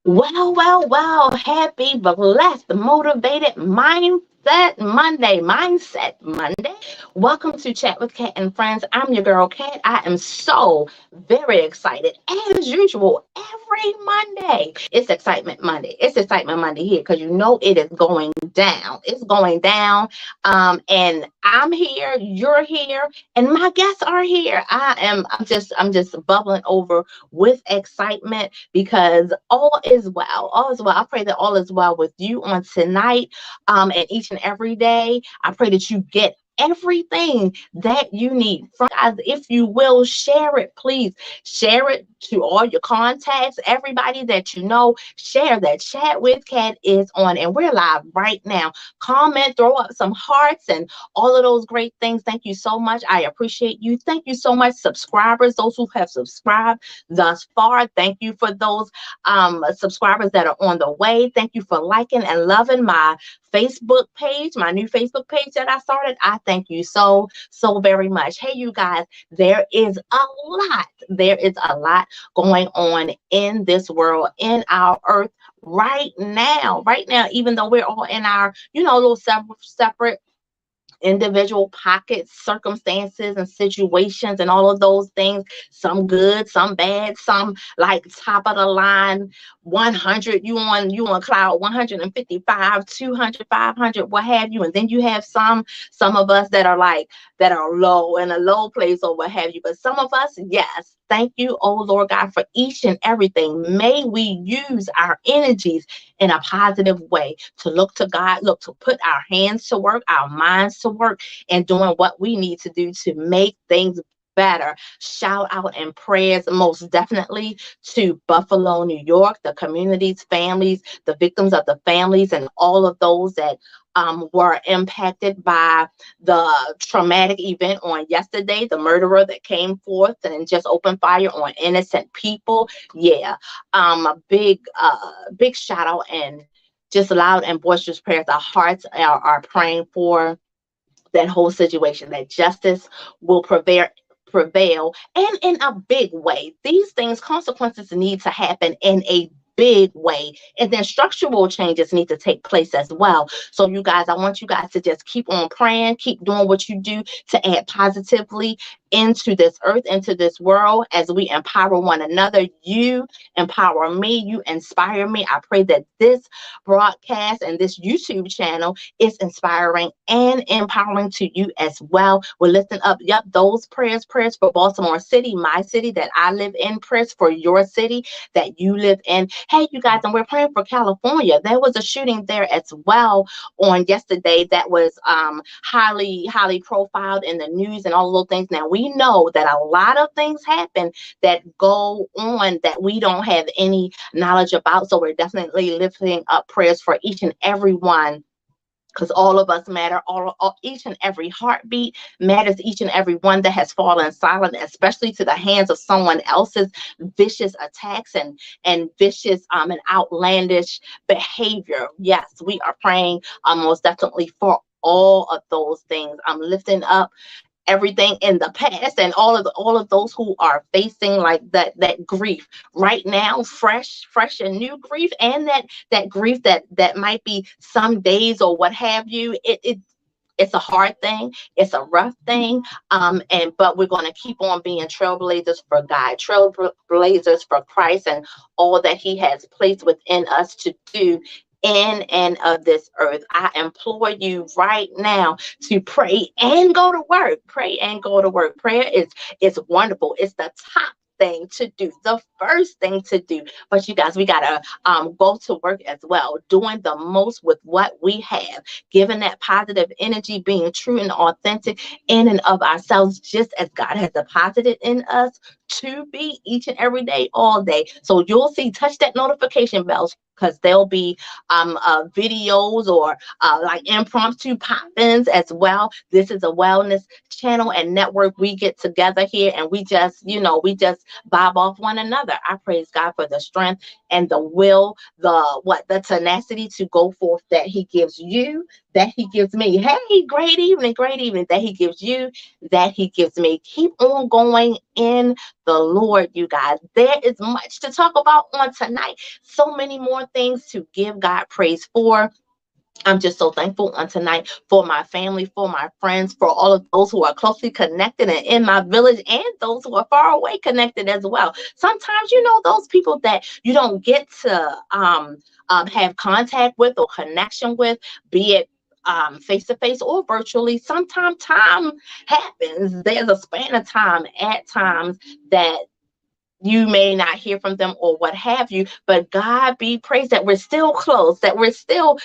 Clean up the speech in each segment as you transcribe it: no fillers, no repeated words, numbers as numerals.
Well, happy, blessed, motivated Mindset Monday. Welcome to Chat with Kat and Friends. I'm your girl, Kat. I am so very excited, as usual, every Monday. It's Excitement Monday. It's Excitement Monday here because you know it is going down. It's going down. And I'm here, you're here, and my guests are here. I'm just bubbling over with excitement because all is well. All is well. I pray that all is well with you on tonight, and each and every day. I pray that you get everything that you need from guys. If you will share it, please share it to all your contacts, everybody that you know. Share that. Chat with Cat is on, and we're live right now. Comment, throw up some hearts, and all of those great things. Thank you so much. I appreciate you. Thank you so much, subscribers. Those who have subscribed thus far. Thank you for those subscribers that are on the way. Thank you for liking and loving my Facebook page, my new Facebook page that I started. I thank you so very much. Hey, you guys, there is a lot. There is a lot going on in this world, in our earth right now. Right now, even though we're all in our, little separate individual pockets, circumstances, and situations, and all of those things. Some good, some bad, some like top of the line, 100. You on cloud 155, 200, 500, what have you. And then you have some of us that are low in a low place or what have you. But some of us, yes. Thank you, oh Lord God, for each and everything. May we use our energies in a positive way to look to God, look to put our hands to work, our minds to work, and doing what we need to do to make things better. Shout out and prayers most definitely to Buffalo, New York, the communities, families, the victims of the families, and all of those that were impacted by the traumatic event on yesterday, the murderer that came forth and just opened fire on innocent people. Yeah, a big shout out and just loud and boisterous prayers. Our hearts are praying for that whole situation, that justice will prevail, and in a big way. These things, consequences need to happen in a big way, and then structural changes need to take place as well. So you guys, I want you guys to just keep on praying, keep doing what you do to add positively into this earth, into this world, as we empower one another. You empower me, you inspire me. I pray that this broadcast and this YouTube channel is inspiring and empowering to you as well. We're lifting up, yep, those prayers for Baltimore City, my city that I live in, prayers for your city that you live in. Hey, you guys, and we're praying for California. There was a shooting there as well on yesterday that was highly profiled in the news and all of those things. Now, we know that a lot of things happen that go on that we don't have any knowledge about. So we're definitely lifting up prayers for each and every one, because all of us matter. Each and every heartbeat matters. Each and every one that has fallen silent, especially to the hands of someone else's vicious attacks and vicious and outlandish behavior. Yes, we are praying most definitely for all of those things. I'm lifting up everything in the past and all of those who are facing like that grief right now, fresh and new grief, and that grief that might be some days or what have you. It's a hard thing. It's a rough thing. But we're going to keep on being trailblazers for God, trailblazers for Christ, and all that He has placed within us to do in and of this earth. I implore you right now to pray and go to work. Pray and go to work. Prayer is wonderful. It's the top thing to do, the first thing to do. But you guys, we gotta go to work as well, doing the most with what we have, giving that positive energy, being true and authentic in and of ourselves, just as God has deposited in us to be each and every day, all day. So you'll see, touch that notification bells, because there'll be videos or like impromptu pop-ins as well. This is a wellness channel and network. We get together here and we just bob off one another. I praise God for the strength and the will, the tenacity to go forth that He gives you, that He gives me. Hey, great evening, that He gives you, that He gives me. Keep on going in the Lord, you guys. There is much to talk about on tonight. So many more things to give God praise for. I'm just so thankful on tonight for my family, for my friends, for all of those who are closely connected and in my village, and those who are far away connected as well. Sometimes, those people that you don't get to have contact with or connection with, be it face to face or virtually. Sometimes time happens. There's a span of time at times that you may not hear from them or what have you, but God be praised that we're still close, that we're still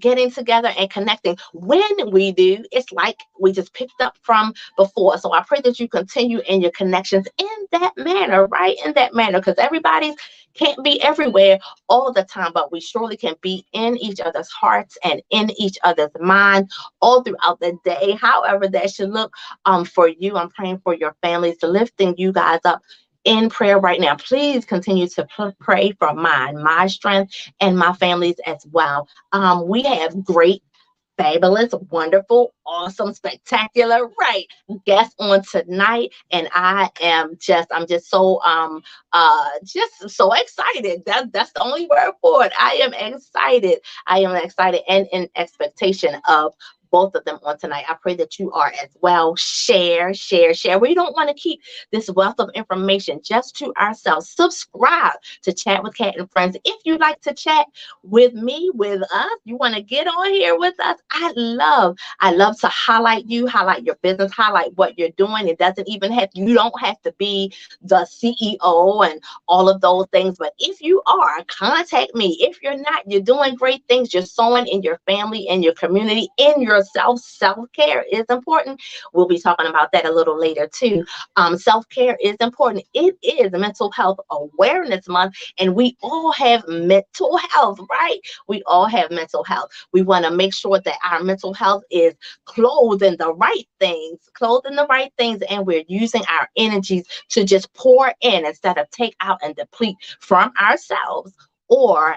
getting together and connecting. When we do, it's like we just picked up from before. So I pray that you continue in your connections in that manner, right? In that manner, because everybody can't be everywhere all the time, but we surely can be in each other's hearts and in each other's minds all throughout the day, however that should look for you. I'm praying for your families, lifting you guys up in prayer right now. Please continue to pray for mine, my strength, and my families as well. We have great, fabulous, wonderful, awesome, spectacular, right, guests on tonight, and I'm just so excited. That's the only word for it. I am excited. I am excited and in expectation of both of them on tonight. I pray that you are as well. Share, share, share. We don't want to keep this wealth of information just to ourselves. Subscribe to Chat with Kat and Friends. If you like to chat with me, with us, you want to get on here with us, I love to highlight you, highlight your business, highlight what you're doing. It doesn't even you don't have to be the CEO and all of those things. But if you are, contact me. If you're not, you're doing great things. You're sowing in your family, in your community, in yourself. Self-care is important. We'll be talking about that a little later too. Self-care is important. It is Mental Health Awareness Month, and we all have mental health, right? We all have mental health. We want to make sure that our mental health is clothed in the right things, and we're using our energies to just pour in instead of take out and deplete from ourselves or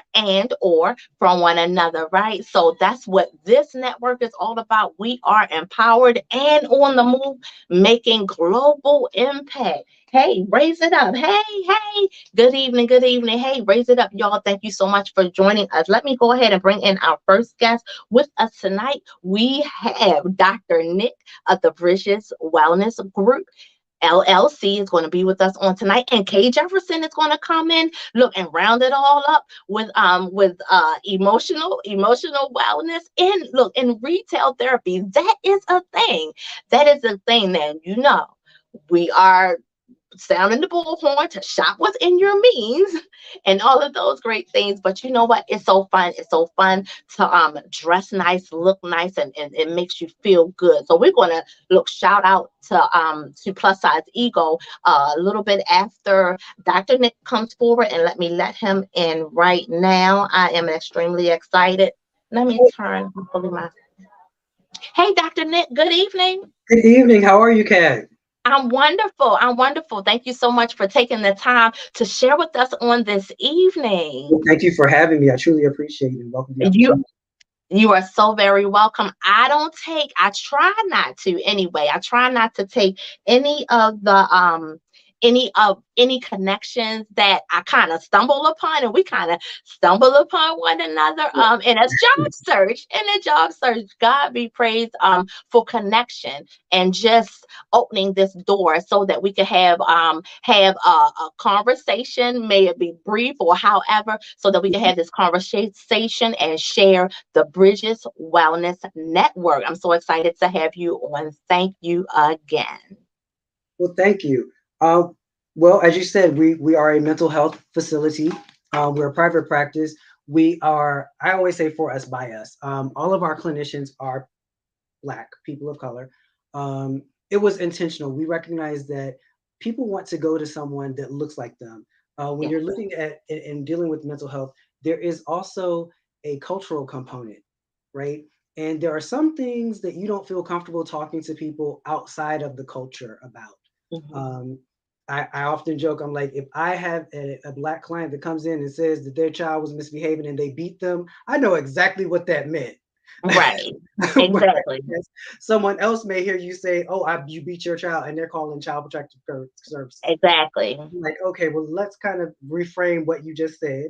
from one another, right? So that's what this network is all about. We are empowered and on the move, making global impact. Hey, raise it up. Hey, good evening, good evening. Hey, raise it up, y'all. Thank you so much for joining us. Let me go ahead and bring in our first guest with us tonight. We have Dr. Nick of the Bridges Wellness Group. LLC is going to be with us on tonight, and Kay Jefferson is going to come in, look, and round it all up with emotional wellness and look in retail therapy. That is a thing. That is a thing that we are sounding the bullhorn to shop within your means and all of those great things. But you know what? It's so fun. It's so fun to dress nice, look nice, and it makes you feel good. So we're gonna shout out to Plus Size Ego a little bit after Dr. Nick comes forward, and let him in right now. I am extremely excited. Let me turn hopefully my Hey, Dr. Nick, good evening. Good evening. How are you, Kat? I'm wonderful. I'm wonderful. Thank you so much for taking the time to share with us on this evening. Well, thank you for having me. I truly appreciate it. Welcome to You are so very welcome. I try not to anyway. I try not to take any of the any connections that I kind of stumble upon, and we kind of stumble upon one another in a job search. God be praised for connection and just opening this door so that we can have a conversation, may it be brief or however, so that we can have this conversation and share the Bridges Wellness Network. I'm so excited to have you on. Thank you again. Well, thank you. Well, as you said, we are a mental health facility. We're a private practice. I always say for us, by us. All of our clinicians are Black, people of color. It was intentional. We recognize that people want to go to someone that looks like them. When you're looking at and dealing with mental health, there is also a cultural component, right? And there are some things that you don't feel comfortable talking to people outside of the culture about. Mm-hmm. I often joke, I'm like, if I have a Black client that comes in and says that their child was misbehaving and they beat them, I know exactly what that meant. Right. Exactly. Whereas someone else may hear you say, "Oh, you beat your child," and they're calling child protective services. Exactly. Like, okay, well, let's kind of reframe what you just said,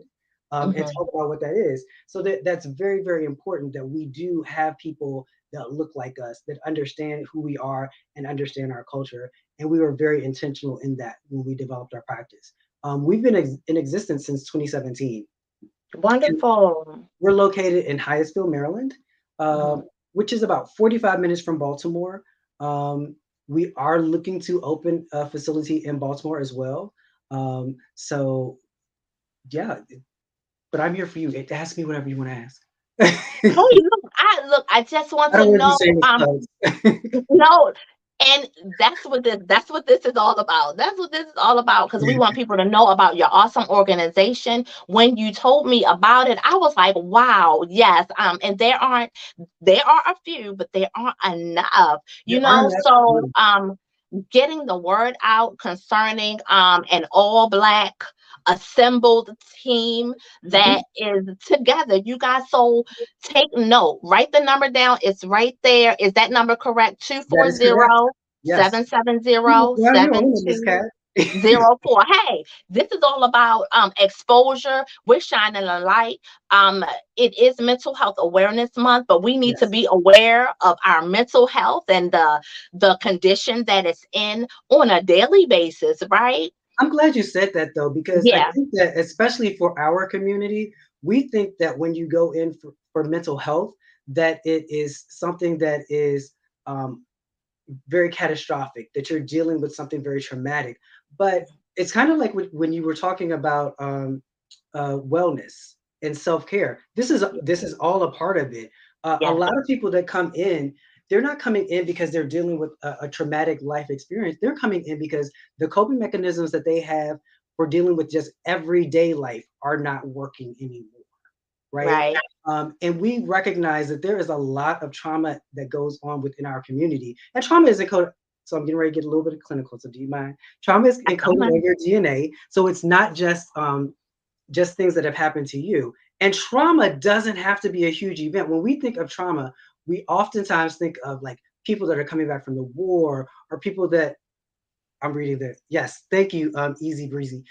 and Hmm. talk about what that is. So that's very, very important that we do have people that look like us, that understand who we are and understand our culture. And we were very intentional in that when we developed our practice. We've been in existence since 2017. And Wonderful. we're located in Hyattsville, Maryland, Hmm. which is about 45 minutes from Baltimore. We are looking to open a facility in Baltimore as well. So yeah, but I'm here for you. Ask me whatever you want to ask. Oh, you look, I just want I to don't want to know, do shameless plugs. no, and that's what this is all about. That's what this is all about because we want people to know about your awesome organization. When you told me about it, I was like, wow, yes. And there are a few, but there aren't enough, There are enough. so getting the word out concerning an all black assembled team Mhm. that is together. You guys, so take note, write the number down. It's right there. Is that number correct? Two That four is correct. zero Yes. 770 You seven own it, Miss two Cat. zero four. Hey, this is all about exposure. We're shining a light. Um, it is Mental Health Awareness Month, but we need to Yes. be aware of our mental health and the condition that it's in on a daily basis, right? I'm glad you said that though, because I Yeah, think that especially for our community, we think that when you go in for mental health, that it is something that is um, very catastrophic, that you're dealing with something very traumatic. But it's kind of like when you were talking about wellness and self care. This is all a part of it. A yeah, lot of people that come in, they're not coming in because they're dealing with a traumatic life experience. They're coming in because the coping mechanisms that they have for dealing with just everyday life are not working anymore, right? right. And we recognize that there is a lot of trauma that goes on within our community, and trauma is encoded. So I'm getting ready to get a little bit of clinical. So do you mind? Trauma is I don't encoded on mind. your DNA, so it's not just things that have happened to you. And trauma doesn't have to be a huge event. When we think of trauma, we oftentimes think of like people that are coming back from the war or people that I'm reading that. Yes, thank you, Easy Breezy.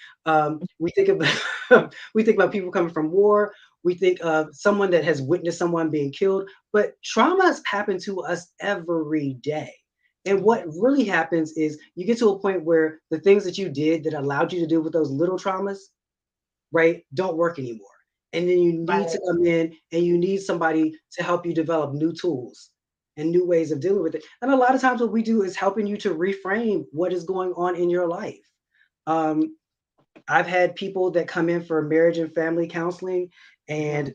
We think about we think about people coming from war. We think of someone that has witnessed someone being killed, but traumas happen to us every day. And Mhm. what really happens is you get to a point where the things that you did that allowed you to deal with those little traumas, right, don't work anymore. And then you need to Right. come in and you need somebody to help you develop new tools and new ways of dealing with it. And a lot of times, what we do is helping you to reframe what is going on in your life. Um, I've had people that come in for marriage and family counseling, Mhm. and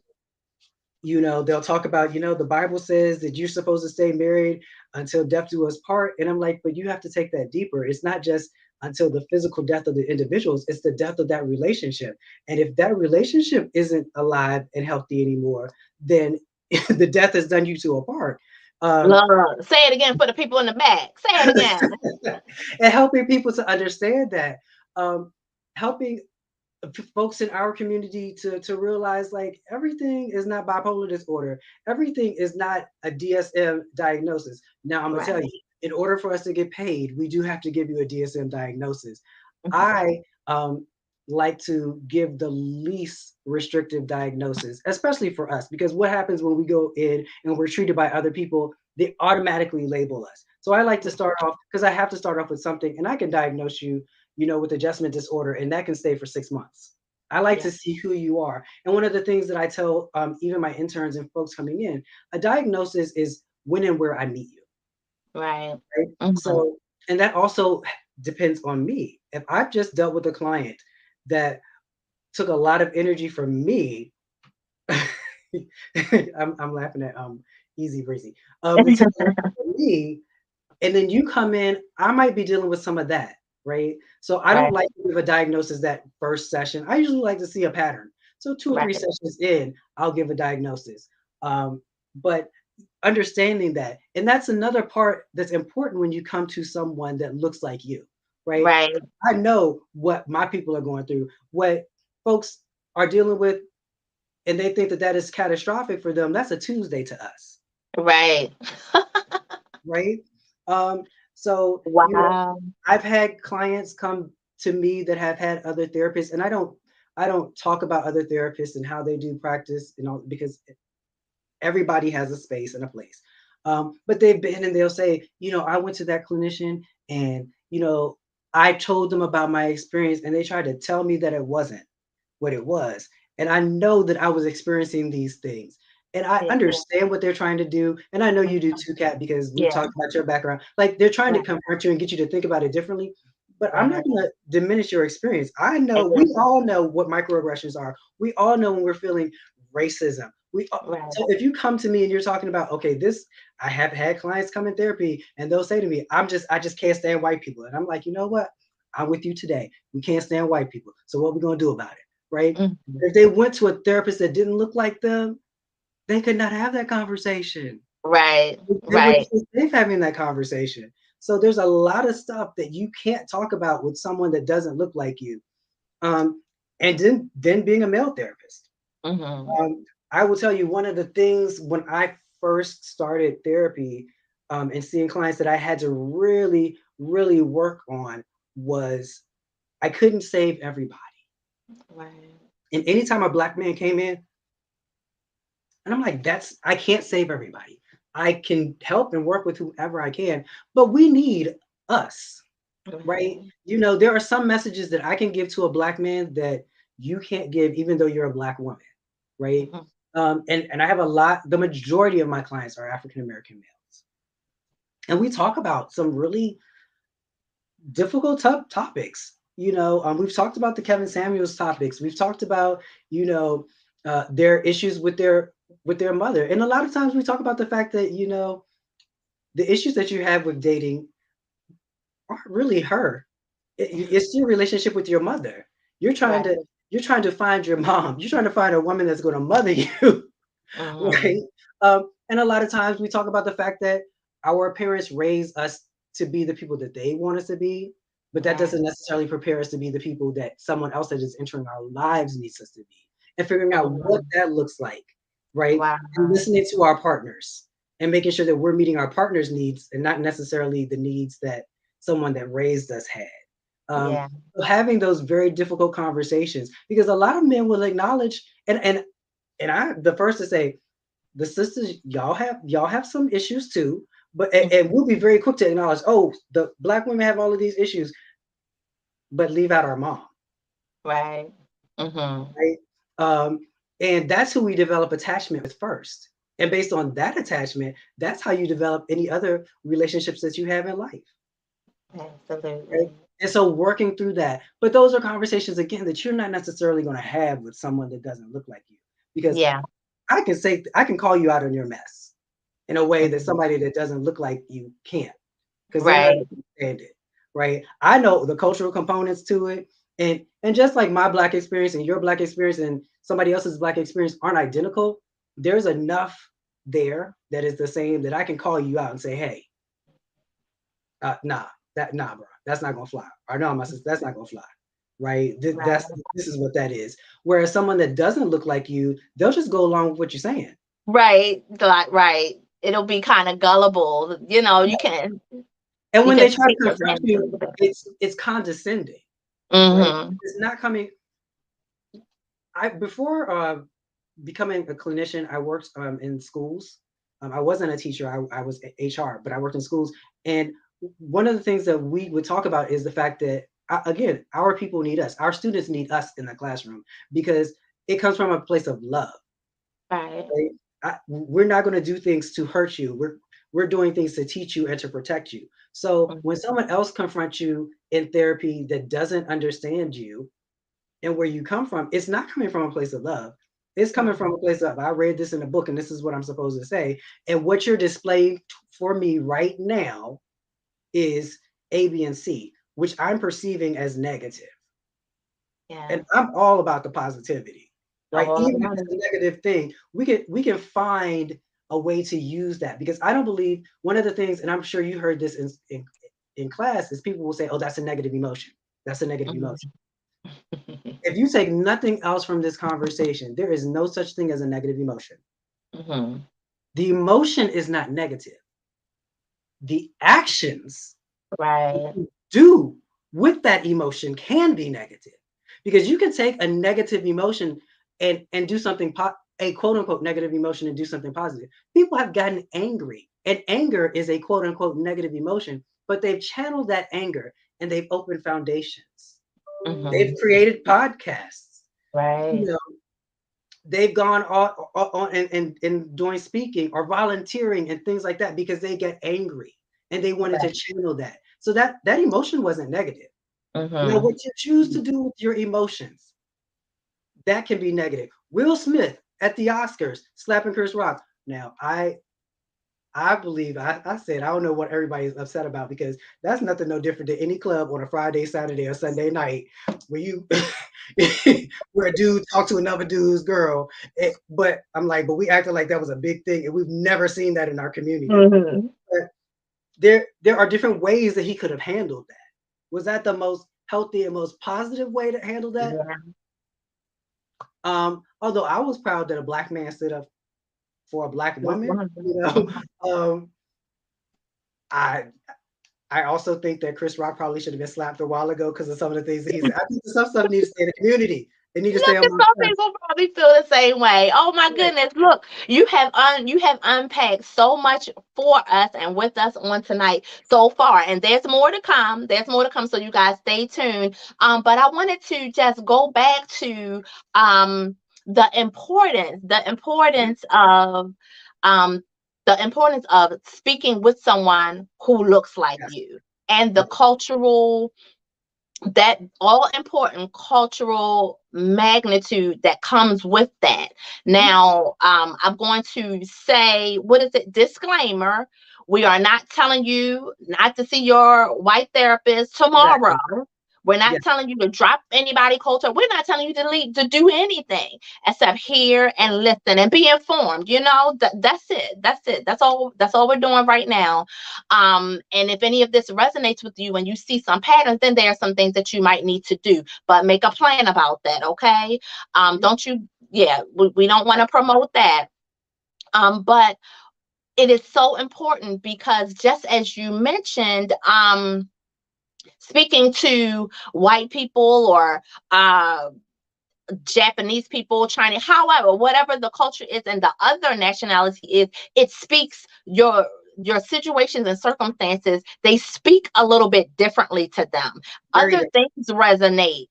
they'll talk about, the Bible says that you're supposed to stay married until death do us part. And I'm like, but you have to take that deeper. It's not just until the physical death of the individuals, it's the death of that relationship. And if that relationship isn't alive and healthy anymore, then the death has done you two apart. Um, Love. Say it again for the people in the back. Say it again. and helping people to understand that, helping folks in our community to realize like everything is not bipolar disorder. Everything is not a DSM diagnosis. Now I'm gonna tell you, Right. in order for us to get paid, we do have to give you a DSM diagnosis. Mhm. I like to give the least restrictive diagnosis, especially for us, because what happens when we go in and we're treated by other people, they automatically label us. So I like to start off because I have to start off with something, and I can diagnose you, with adjustment disorder, and that can stay for 6 months. I like Yeah. to see who you are. And one of the things that I tell even my interns and folks coming in, a diagnosis is when and where I meet you. Right. Right. Mhm. So, and that also depends on me. If I've just dealt with a client that took a lot of energy from me, I'm laughing at Easy Breezy. It took energy from me, and then you come in, I might be dealing with some of that, right? So I don't Right. like to give a diagnosis that first session. I usually like to see a pattern. So two or three Right. sessions in, I'll give a diagnosis. But understanding that, and that's another part that's important when you come to someone that looks like you, right? Right. I know what my people are going through, what folks are dealing with and they think that that is catastrophic for them, that's a Tuesday to us, Right. right? Um, so, Wow. I've had clients come to me that have had other therapists, and I don't talk about other therapists and how they do practice and all because everybody has a space and a place. But they've been and they'll say, I went to that clinician and I told them about my experience and they tried to tell me that it wasn't what it was. And I know that I was experiencing these things. And I Yeah. understand what they're trying to do. And I know you do Mhm. too, Kat, because we've Yeah. talked about your background. Like they're trying to Right. confront you and get you to think about it differently. But I'm not Right. going to diminish your experience. I know we Exactly. all know what microaggressions are. We all know when we're feeling racism. Right. So if you come to me and you're talking about, okay, this, I have had clients come in therapy and they'll say to me, I just can't stand white people. And I'm like, you know what? I'm with you today. We can't stand white people. So what are we going to do about it? Right? Mhm. If they went to a therapist that didn't look like them, they could not have that conversation. Right. They wouldn't Right. feel safe having that conversation. So there's a lot of stuff that you can't talk about with someone that doesn't look like you. Um, and then being a male therapist. Mhm. I will tell you one of the things when I first started therapy and seeing clients that I had to really, really work on was I couldn't save everybody. Right. And anytime a black man came in, and I'm like, I can't save everybody. I can help and work with whoever I can, but we need us, right? Right. There are some messages that I can give to a black man that you can't give, even though you're a black woman, right? Mhm. And I have the majority of my clients are African American males. And we talk about some really difficult topics. We've talked about the Kevin Samuels topics. We've talked about, their issues with their mother. And a lot of times we talk about the fact that, the issues that you have with dating aren't really her. It's your relationship with your mother. You're trying Right. to you're trying to find your mom. You're trying to find a woman that's going to mother you. Right? Mhm. And a lot of times we talk about the fact that our parents raise us to be the people that they want us to be, but that Right. doesn't necessarily prepare us to be the people that someone else that is entering our lives needs us to be. And figuring out what Mhm. that looks like, right? And Wow. listening to our partners and making sure that we're meeting our partner's needs and not necessarily the needs that someone that raised us had. Um, Yeah. so having those very difficult conversations because a lot of men will acknowledge and I'm the first to say the sisters y'all have some issues too, but and Mhm. we'll be very quick to acknowledge, oh, the black women have all of these issues, but leave out our mom, Right. Mhm. right? Um, and that's who we develop attachment with first. And based on that attachment, that's how you develop any other relationships that you have in life. Right? Absolutely. And so working through that, but those are conversations again that you're not necessarily going to have with someone that doesn't look like you, because Yeah. I can call you out on your mess in a way that Mhm. somebody that doesn't look like you can't, because they're not Right. gonna understand it, right? I know the cultural components to it, and just like my black experience and your black experience and somebody else's black experience aren't identical, there's enough there that is the same that I can call you out and say, hey, nah, bro, that's not gonna fly. Or no, my sister, that's not gonna fly. Right? Right. This is what that is. Whereas someone that doesn't look like you, they'll just go along with what you're saying. Right. Like, right. It'll be kind of gullible. And You when can they try to take confront advantage a you, little bit. it's condescending, right? Mhm. It's not coming. I before becoming a clinician, I worked in schools. I wasn't a teacher. I was HR, but I worked in schools. And one of the things that we would talk about is the fact that again, our people need us. Our students need us in the classroom because it comes from a place of love. Right. Right? We're not going to do things to hurt you. We're doing things to teach you and to protect you. So Mhm. when someone else confronts you in therapy that doesn't understand you and where you come from, it's not coming from a place of love. It's coming from a place of I read this in a book and this is what I'm supposed to say. And what you're displaying for me right now is A, B, and C, which I'm perceiving as negative. Yeah. And I'm all about the positivity, right? All Even if about it's it. a negative thing, we can find a way to use that because I don't believe one of the things, and I'm sure you heard this in class, is people will say, "Oh, that's a negative emotion. That's a negative Mhm. emotion." if you take nothing else from this conversation, there is no such thing as a negative emotion. Mm-hmm. The emotion is not negative. The actions Right. you do with that emotion can be negative, because you can take a negative emotion and do something a quote unquote negative emotion and do something positive. People have gotten angry, and anger is a quote unquote negative emotion, but they've channeled that anger and they've opened foundations. Mm-hmm. They've created podcasts. You Right. know, they've gone on and doing speaking or volunteering and things like that because they get angry and they wanted to Right. channel that. So that emotion wasn't negative. Now, Mm-hmm. what you choose to do with your emotions, that can be negative. Will Smith at the Oscars slapping Chris Rock. Now, I believe I said I don't know what everybody's upset about, because that's nothing no different than any club on a Friday, Saturday, or Sunday night where you where a dude talk to another dude's girl. But I'm like, but we acted like that was a big thing, and we've never seen that in our community. Mm-hmm. But there are different ways that he could have handled that. Was that the most healthy and most positive way to handle that? Yeah. Although I was proud that a black man stood up for a black woman, Mm-hmm. um, I I also think that Chris Rock probably should have been slapped a while ago because of some of the things that he's. I think some stuff needs to stay in the community. They need to stay Look, at amongst some us. people probably feel the same way. Oh my Yeah, goodness! Look, you have unpacked so much for us and with us on tonight so far, and there's more to come. There's more to come, so you guys stay tuned. But I wanted to just go back to um the importance of um the importance of speaking with someone who looks like yes, you, and the yes, cultural, that all important cultural magnitude that comes with that. mhm, Now, I'm going to say, what is it? Disclaimer. We are not telling you not to see your white therapist tomorrow. exactly. We're not Yes, telling you to drop anybody culture. We're not telling you to leave, to do anything except hear and listen and be informed. That's it. That's it. That's all we're doing right now. And if any of this resonates with you and you see some patterns, then there are some things that you might need to do. But make a plan about that, okay? mhm, Don't you? Yeah, we don't want to promote that. But it is so important because, just as you mentioned, speaking to white people or uh, Japanese people, Chinese, however, whatever the culture is and the other nationality is, it speaks your situations and circumstances, they speak a little bit differently to them. very Other different. things resonate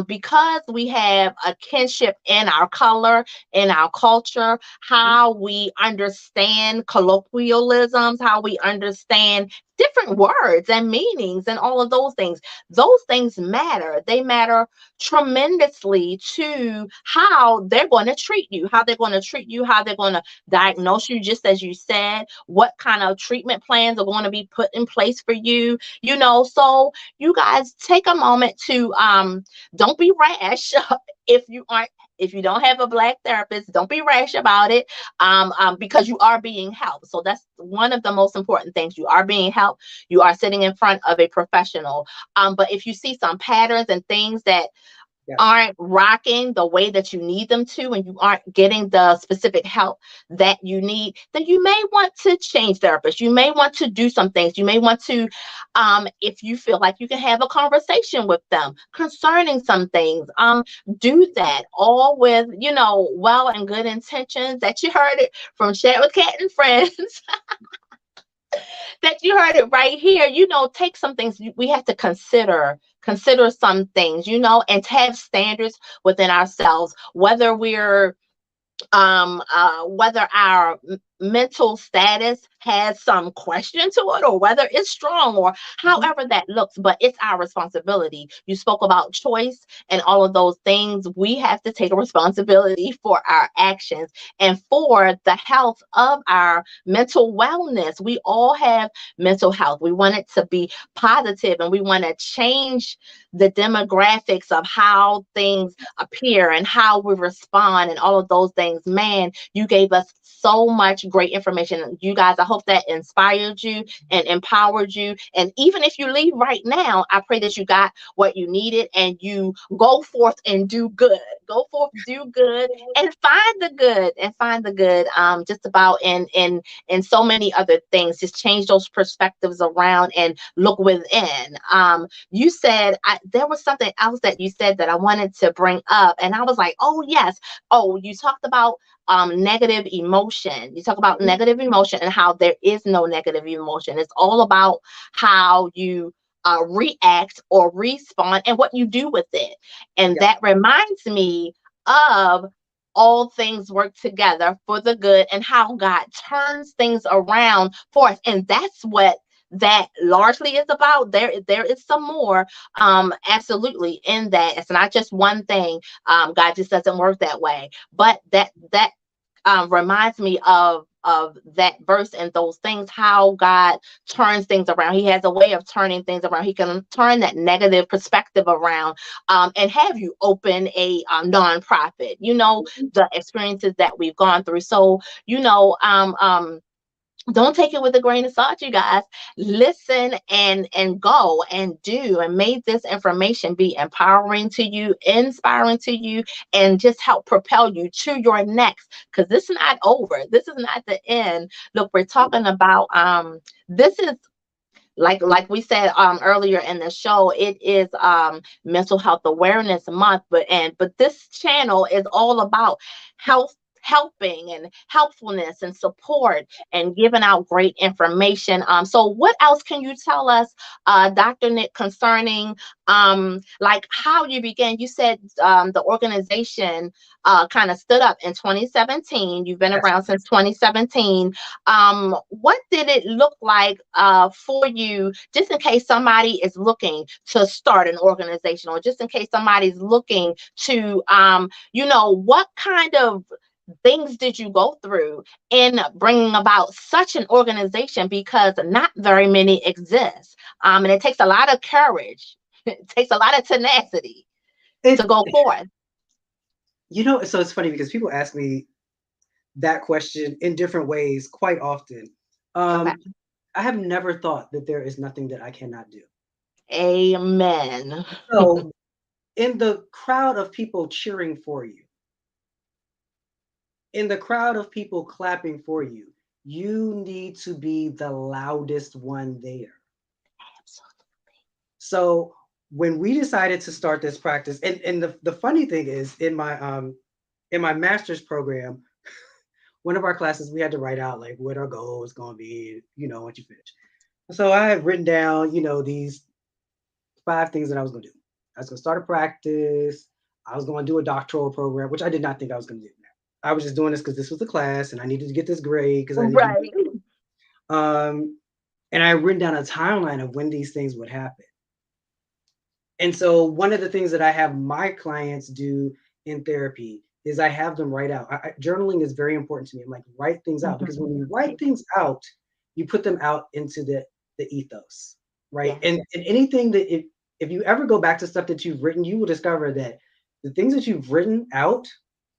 because we have a kinship in our color, in our culture, Mhm, how we understand colloquialisms, how we understand different words and meanings and all of those things. Those things matter. They matter tremendously to how they're going to treat you, how they're going to diagnose you, just as you said, what kind of treatment plans are going to be put in place for you. So you guys take a moment to don't be rash if you aren't if you don't have a black therapist, don't be rash about it, because you are being helped. So that's one of the most important things. You are being helped. You are sitting in front of a professional. But if you see some patterns and things that yes, aren't rocking the way that you need them to, and you aren't getting the specific help that you need, then you may want to change therapists. You may want to do some things. You may want to, if you feel like you can have a conversation with them concerning some things, do that, all with, well and good intentions, that you heard it from Chat with Cat and Friends. That you heard it right here. Take some things. We have to consider some things, and to have standards within ourselves, whether our mental status has some question to it, or whether it's strong, or mhm, however that looks, but it's our responsibility. You spoke about choice and all of those things. We have to take a responsibility for our actions and for the health of our mental wellness. We all have mental health. We want it to be positive, and we want to change the demographics of how things appear and how we respond and all of those things. Man, you gave us so much great information. You guys, I hope that inspired you and empowered you. And even if you leave right now, I pray that you got what you needed and you go forth and do good. Go forth, do good, and find the good, and find the good. Just about in so many other things. Just change those perspectives around and look within. You said there was something else that you said that I wanted to bring up, and I was like, oh yes. Oh, you talked about negative emotion. You talk about negative emotion and how there is no negative emotion. It's all about how you react or respond and what you do with it. And Yeah. that reminds me of all things work together for the good and how God turns things around for us. And that's what that largely is about. There is some more, absolutely, in that. It's not just one thing. God just doesn't work that way. But that reminds me of that verse and those things, how God turns things around. He has a way of turning things around. He can turn that negative perspective around, and have you open a nonprofit. You know, the experiences that we've gone through. So, don't take it with a grain of salt, you guys. Listen and go and do, and may this information be empowering to you, inspiring to you, and just help propel you to your next, because this is not over. This is not the end. Look, we're talking about this is like we said earlier in the show. It is mental health awareness month, but this channel is all about health, helping and helpfulness and support and giving out great information. So what else can you tell us, Dr. Nick, concerning like how you began? You said the organization kind of stood up in 2017. You've been Yes. around since 2017. What did it look like for you, just in case somebody is looking to start an organization, or just in case somebody's looking to, what kind of things did you go through in bringing about such an organization? Because not very many exist. And it takes a lot of courage. It takes a lot of tenacity to It, go forth. so it's funny because people ask me that question in different ways quite often. Okay. Um, I have never thought that there is nothing that I cannot do. Amen. So, in the crowd of people cheering for you, in the crowd of people clapping for you, you need to be the loudest one there. So, when we decided to start this practice, and the funny thing is, in my master's program, one of our classes we had to write out like what our goal was going to be, once you finish. So I had written down, these 5 things that I was going to do. I was going to start a practice. I was going to do a doctoral program, which I did not think I was going to do. I was just doing this because this was the class and I needed to get this grade because I needed. Right. And I had written down a timeline of when these things would happen. And so one of the things that I have my clients do in therapy is I have them write out. Journaling is very important to me. I'm like, write things out, because when you write things out, you put them out into the ethos, right? Yes. And anything that if you ever go back to stuff that you've written, you will discover that the things that you've written out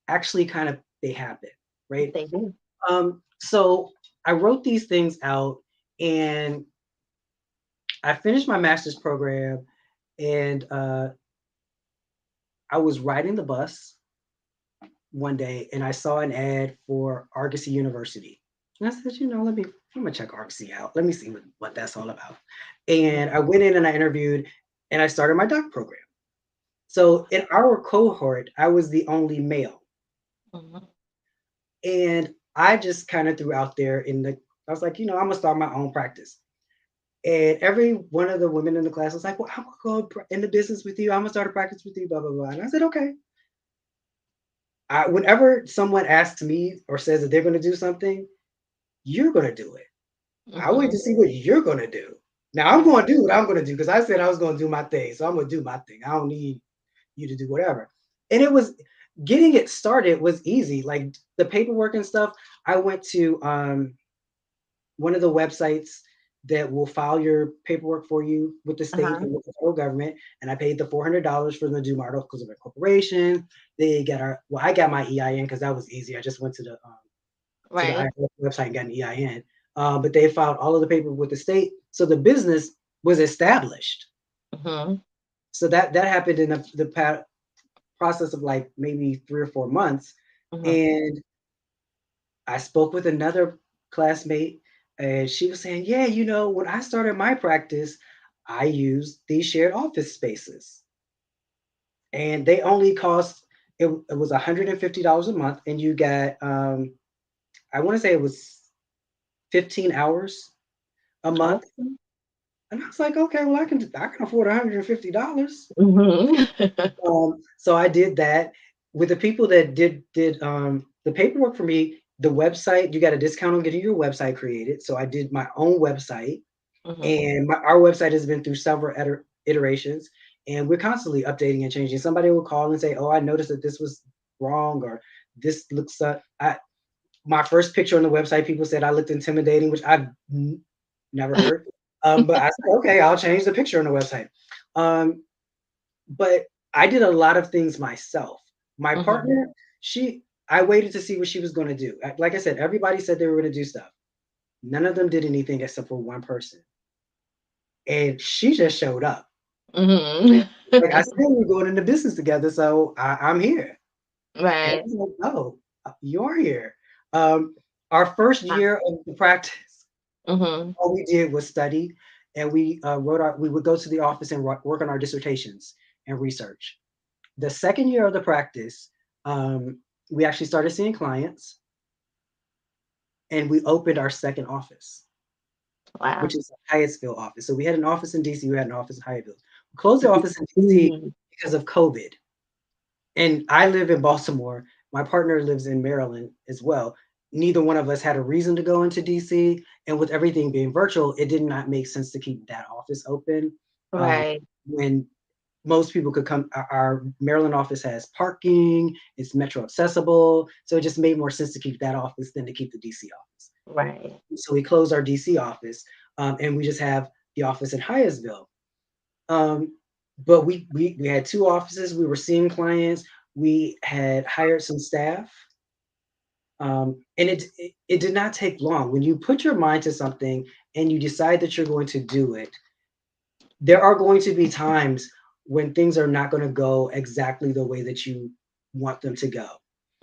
actually kind of they happen, right? They do. So I wrote these things out and I finished my master's program, and I was riding the bus one day and I saw an ad for Argosy University. And I said, I'm gonna check Argosy out. Let me see what that's all about. And I went in and I interviewed and I started my doc program. So in our cohort, I was the only male. Mhm. And I just kind of threw out there I was like, I'm gonna start my own practice. And every one of the women in the class was like, well, I'm gonna go in the business with you. I'm gonna start a practice with you, blah, blah, blah. And I said, okay. Whenever someone asks me or says that they're going to do something, you're going to do it. I wait to see what you're going to do. Now I'm going to do what I'm going to do because I said I was going to do my thing. So I'm going to do my thing. I don't need you to do whatever. And getting it started was easy. Like the paperwork and stuff, I went to one of the websites that will file your paperwork for you with the state and with the federal government. And I paid the $400 for them to do my articles of incorporation. I got my EIN because that was easy. I just went to the to the Right. IRS website and got an EIN. But they filed all of the paperwork with the state, so the business was established. Mhm. So that happened in the process of like maybe 3 or 4 months, Mhm. and I spoke with another classmate, and she was saying, "Yeah, when I started my practice, I used these shared office spaces, and they only cost it was $150 a month, and you got I want to say it was 15 hours a month." Okay. And I was like, "Okay, well, I can afford $150." Mhm. So I did that with the people that did the paperwork for me. The website, you got a discount on getting your website created. So I did my own website, Mhm. and our website has been through several iterations, and we're constantly updating and changing. Somebody will call and say, "Oh, I noticed that this was wrong," or "This looks." My first picture on the website, people said I looked intimidating, which I've never heard. But I said, "Okay, I'll change the picture on the website." Um, but I did a lot of things myself. My Mhm. partner, I waited to see what she was going to do. Like I said, everybody said they were going to do stuff. None of them did anything except for one person, and she just showed up. Mhm. Like I said, we're going into business together, so I'm here. And I Right. was like, "Oh, you're here." Um, our first year of the practice, Mhm. all we did was study, and we would go to the office and work on our dissertations and research. The second year of the practice, we actually started seeing clients, and we opened our second office, which Wow. is a Hyattsville office. So we had an office in DC, we had an office in Hyattsville. We closed the office in DC Mhm. because of COVID. And I live in Baltimore. My partner lives in Maryland as well. Neither one of us had a reason to go into DC. And with everything being virtual, it did not make sense to keep that office open. Um, Right. when most people could come, our Maryland office has parking, it's metro accessible. So it just made more sense to keep that office than to keep the DC office. Right. So we closed our DC office, and we just have the office in Hyattsville. Um, but we had two offices. We were seeing clients. We had hired some staff, and it did not take long. When you put your mind to something and you decide that you're going to do it, there are going to be times when things are not going to go exactly the way that you want them to go.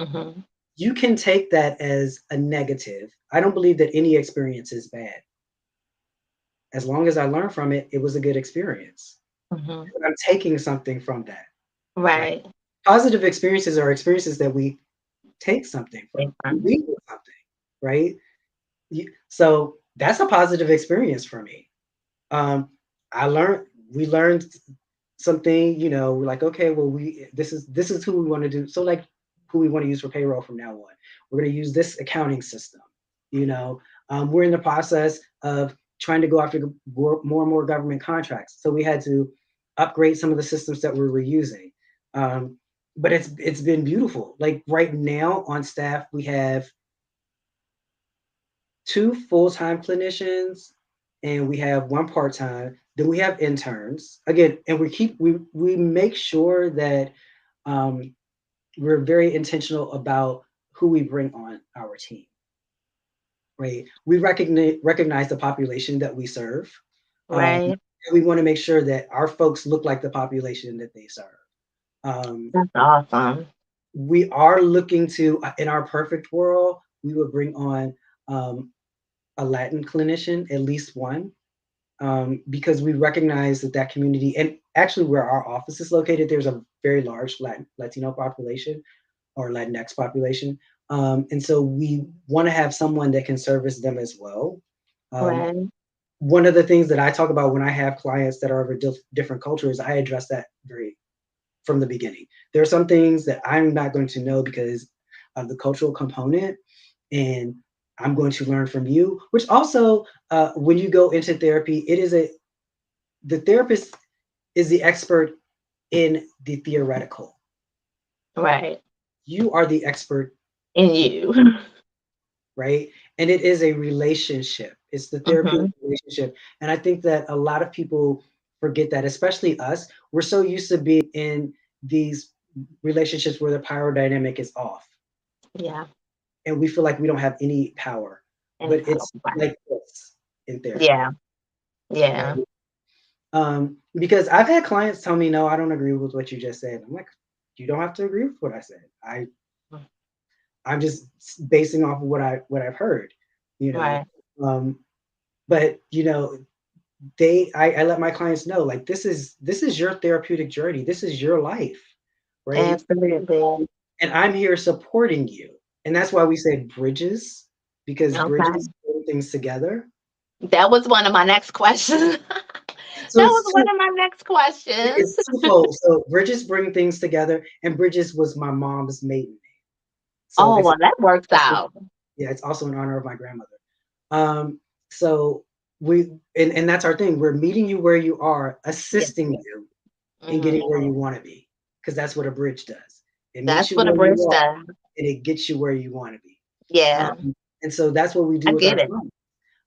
Mhm. You can take that as a negative. I don't believe that any experience is bad. As long as I learn from it, it was a good experience. Mhm. I'm taking something from that. Right? Right. Positive experiences are experiences that we take something from. Big We fun. leave with something, right? So that's a positive experience for me. Um, we learned something, we're like, okay, well, this is who we want to do. So like who we want to use for payroll from now on. We're going to use this accounting system. You know, we're in the process of trying to go after more and more government contracts. So we had to upgrade some of the systems that we were using. Um, but it's been beautiful. Like right now on staff, we have two full-time clinicians and we have one part-time. Then we have interns again, and we make sure that um, we're very intentional about who we bring on our team. Right? We recognize the population that we serve. And Right. we want to make sure that our folks look like the population that they serve. Um, That's awesome. we are looking to, in our perfect world, we would bring on um, a Latin clinician, at least one, because we recognize that community, and actually where our office is located, there's a very large Latino population or Latinx population. And so we want to have someone that can service them as well. Um, Right. one of the things that I talk about when I have clients that are of different cultures, I address that very from the beginning. There are some things that I'm not going to know because of the cultural component, and I'm going to learn from you. Which also, when you go into therapy, the therapist is the expert in the theoretical. Right. You are the expert, In you. right? And it is a relationship. It's the therapeutic Mhm. relationship. And I think that a lot of people forget that, especially us. We're so used to being in these relationships where the power dynamic is off. Yeah. and we feel like we don't have any power. Any But power. it's like this in therapy, Yeah. Yeah. right? Because I've had clients tell me, no, I don't agree with what you just said. I'm like, you don't have to agree with what I said. I'm just basing off of what I've heard, you know. Right. Um, but I let my clients know, like, this is your therapeutic journey. This is your life, right? Absolutely. And I'm here supporting you. And that's why we say bridges, because Okay. bridges bring things together. That was one of my next questions. So That was one of my next questions. it's twofold. So bridges bring things together, and Bridges was my mom's maiden name. So Oh, it's well, that works also, out. yeah, it's also in honor of my grandmother. Um, so and that's our thing. We're meeting you where you are, Yes. assisting you in Hmm. getting where you want to be, because that's what a bridge does. It meets That's you what a where bridge you are, does. and it gets you where you want to be. Yeah. And so that's what we I do with our get it. clients.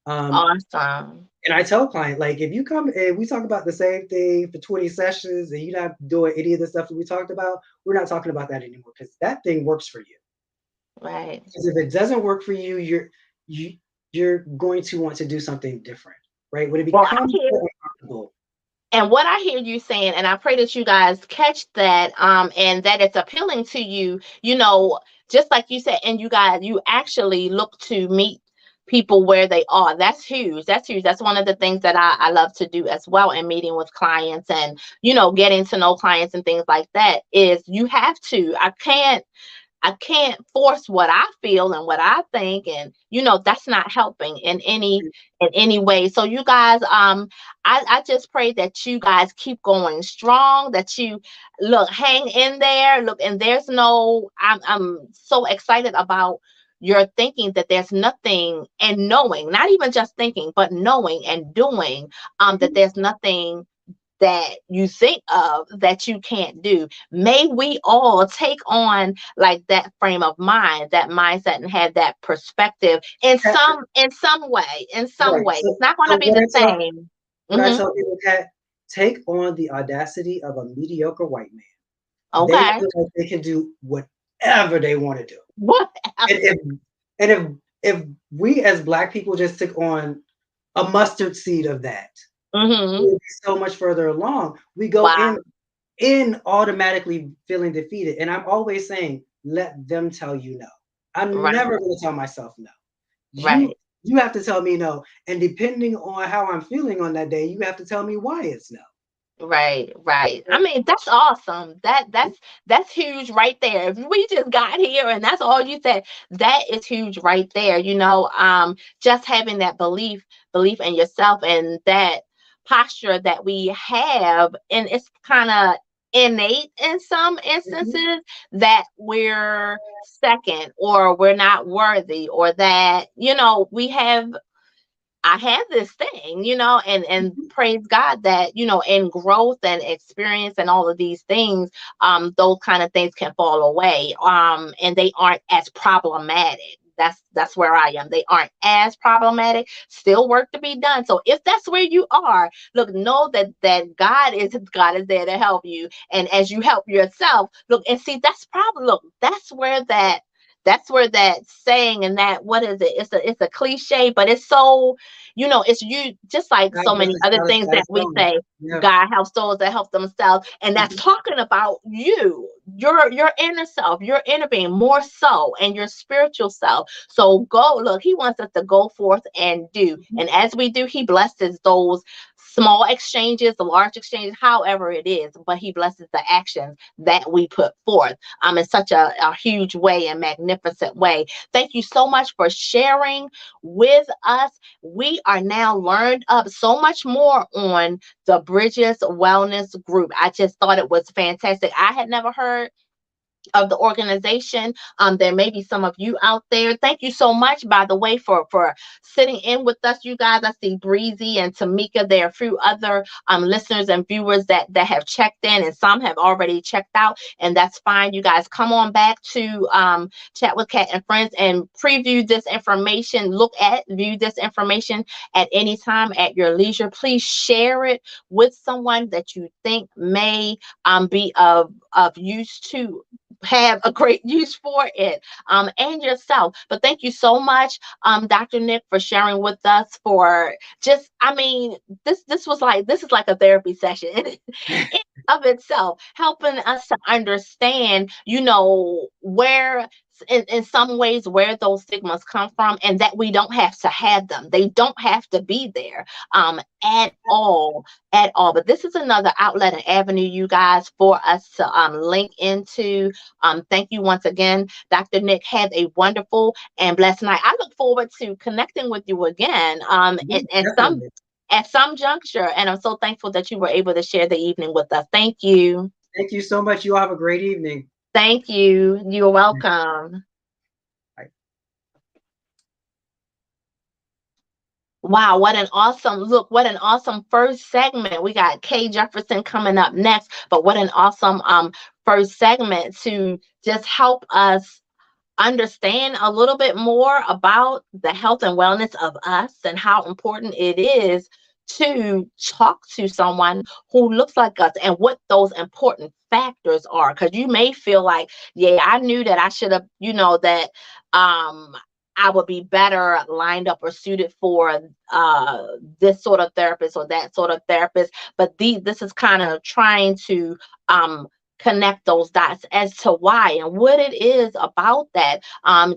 Um, Awesome. and I tell client, like, if you come and we talk about the same thing for 20 sessions and you're not doing any of the stuff that we talked about, we're not talking about that anymore, because that thing works for you. Right. Because if it doesn't work for you, you you're going to want to do something different, right? When it Well, I becomes hear, so uncomfortable, and what I hear you saying, and I pray that you guys catch that, and that it's appealing to you, just like you said, and you actually look to meet people where they are. That's huge. That's huge. That's one of the things that I love to do as well in meeting with clients and, getting to know clients and things like that is you have to. I can't force what I feel and what I think, and that's not helping in any way. So you guys, I just pray that you guys keep going strong, that you look, hang in there, look, and there's no, I'm so excited about your thinking that there's nothing, and knowing, not even just thinking, but knowing and doing, that there's nothing that you think of that you can't do. May we all take on like that frame of mind, that mindset, and have that perspective in some way. In some right? way, So, it's not going so to be the same. what I Hmm. tell people, Kat, take on the audacity of a mediocre white man. They Okay. feel like they can do whatever they want to do. What? And if we as Black people just took on a mustard seed of that, we Hmm. would be so much further along. We go Wow. in automatically feeling defeated. And I'm always saying, let them tell you no. I'm Right. never going to tell myself no. You Right. you have to tell me no. And depending on how I'm feeling on that day, you have to tell me why it's no. Right, right. I mean, that's awesome. That's huge right there. If we just got here and that's all you said, that is huge right there. Just having that belief in yourself, and that posture that we have, and it's kind of innate in some Mhm. instances, that we're second, or we're not worthy, or that, I have this thing, and praise God that, in growth and experience and all of these things, those kind of things can fall away. And they aren't as problematic. That's where I am. They aren't as problematic. Still work to be done. So if that's where you are, look, know that God is there to help you. And as you help yourself, look and see, that's probably, look, that's where that saying, and that, what is it? It's a cliche, but it's so, it's you, just like God so bless many the other things that we satisfaction. say. Yeah. God helps those that help themselves, and that's Mhm. talking about you, your inner self, your inner being, more so, and your spiritual self. So go, look, he wants us to go forth and do, Mhm. and as we do, he blesses those small exchanges, the large exchanges, however it is, but he blesses the actions that we put forth, in such a huge way and magnificent way. Thank you so much for sharing with us. We are now learned up so much more on the Bridges Wellness Group. I just thought it was fantastic. I had never heard of the organization. There may be some of you out there. Thank you so much, by the way, for sitting in with us, you guys. I see Breezy and Tamika. There are a few other listeners and viewers that have checked in, and some have already checked out, and that's fine. You guys come on back to Chat with Kat and Friends and preview this information. View this information at any time at your leisure. Please share it with someone that you think may be of use have a great use for it, and yourself. But thank you so much, Dr. Nick, for sharing with us. For just, I mean, this is like a therapy session in of itself, helping us to understand, where in some ways where those stigmas come from, and that we don't have to have them. They don't have to be there at all, at all. But this is another outlet and avenue, you guys, for us to link into. Thank you once again, Dr. Nick. Have a wonderful and blessed night. I look forward to connecting with you again Yeah, some definitely. at some juncture. And I'm so thankful that you were able to share the evening with us. Thank you. Thank you so much. You all have a great evening. Thank you. You're welcome. Bye. Wow, what an awesome first segment. We got Kay Jefferson coming up next, but what an awesome first segment to just help us understand a little bit more about the health and wellness of us, and how important it is to talk to someone who looks like us, and what those important factors are. Because you may feel like, yeah, I knew that I should have, that I would be better lined up or suited for this sort of therapist or that sort of therapist. But this is kind of trying to um, connect those dots as to why and what it is about that.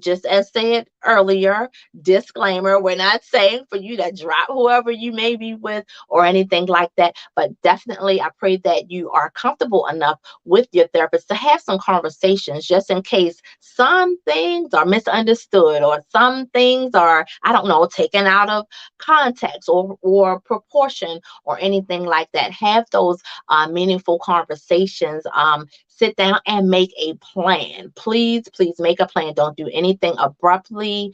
Just as said earlier, disclaimer, we're not saying for you to drop whoever you may be with or anything like that, but definitely I pray that you are comfortable enough with your therapist to have some conversations, just in case some things are misunderstood, or some things are, I don't know, taken out of context or proportion or anything like that. Have those meaningful conversations. Sit down and make a plan. Please, please make a plan. Don't do anything abruptly.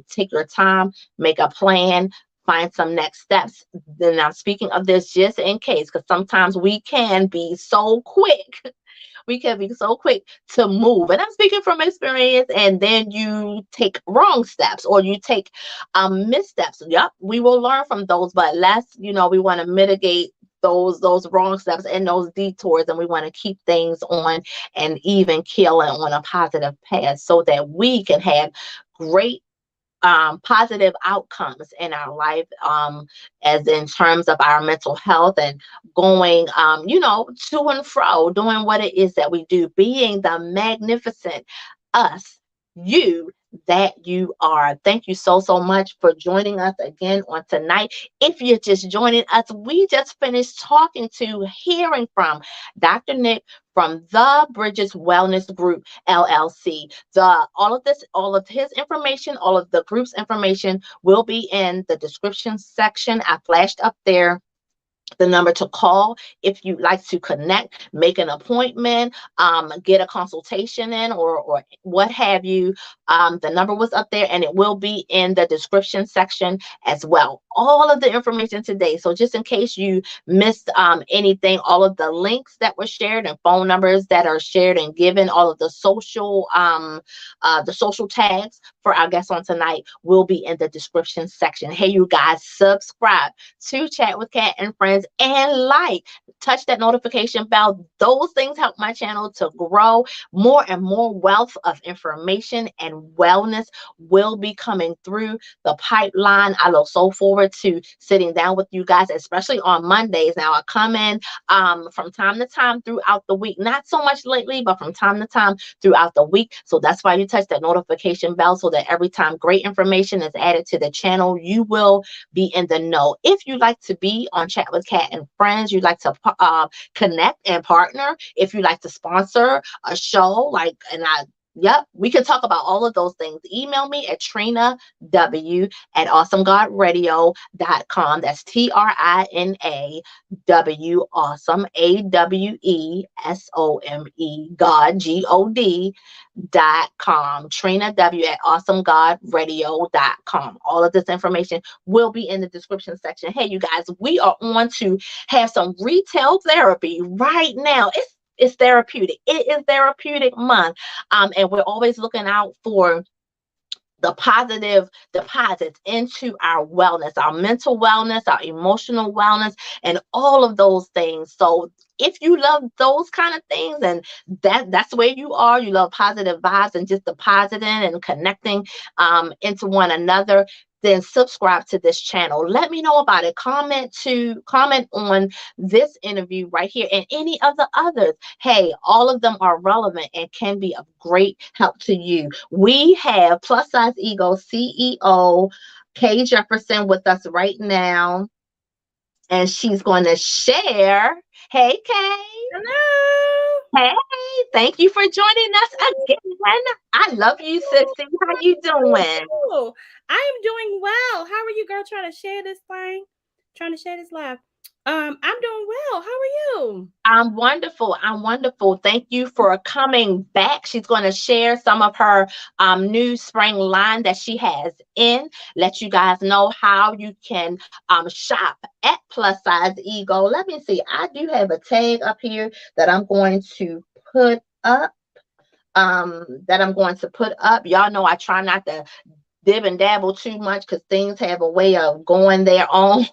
Take your time, make a plan, find some next steps. Then, now speaking of this, just in case, because sometimes we can be so quick to move. And I'm speaking from experience, and then you take wrong steps, or you take missteps. Yep, we will learn from those, but we want to mitigate those wrong steps and those detours, and we want to keep things on an even keel and on a positive path, so that we can have great positive outcomes in our life, as in terms of our mental health, and going, to and fro, doing what it is that we do, being the magnificent us, you that you are. Thank you so, so much for joining us again on tonight. If you're just joining us, we just finished hearing from Dr. Nick from the Bridges Wellness Group LLC. All of his information, all of the group's information will be in the description section. I flashed up there the number to call if you'd like to connect, make an appointment, get a consultation in, or what have you. The number was up there, and it will be in the description section as well. All of the information today. So just in case you missed anything, all of the links that were shared and phone numbers that are shared and given, all of the social tags for our guests on tonight will be in the description section. Hey, you guys, subscribe to Chat with Kat and Friends, and touch that notification bell. Those things help my channel to grow. More and more wealth of information and wellness will be coming through the pipeline. I look so forward to sitting down with you guys, especially on Mondays. Now, I come in from time to time throughout the week, not so much lately, but from time to time throughout the week. So that's why you touch that notification bell, so that every time great information is added to the channel, you will be in the know. If you like to be on Chat with Kat and Friends, you'd like to connect and partner, if you like to sponsor a show, yep, we can talk about all of those things. Email me at trinaw@awesomegodradio.com. That's TRINAW, awesome, AWESOME, God, GOD.com. TrinaW@awesomegodradio.com. All of this information will be in the description section. Hey, you guys, we are on to have some retail therapy right now. It's therapeutic. It is therapeutic month. And we're always looking out for the positive deposits into our wellness, our mental wellness, our emotional wellness, and all of those things. So if you love those kind of things, and that's where you are, you love positive vibes and just depositing and connecting into one another, then subscribe to this channel. Let me know about it. Comment on this interview right here and any of the others. Hey, all of them are relevant and can be of great help to you. We have Plus Size Ego CEO Kay Jefferson with us right now, and she's going to share. Hey, Kay. Hello. Hey, thank you for joining us again. I love you, sissy. How you doing? Oh, I am doing well. How are you, girl? Trying to share this thing? Trying to share this live. I'm doing well. How are you? I'm wonderful. I'm wonderful. Thank you for coming back. She's going to share some of her new spring line that she has in. Let you guys know how you can shop at Plus Size Ego. Let me see. I do have a tag up here that I'm going to put up. Y'all know I try not to dib and dabble too much because things have a way of going their own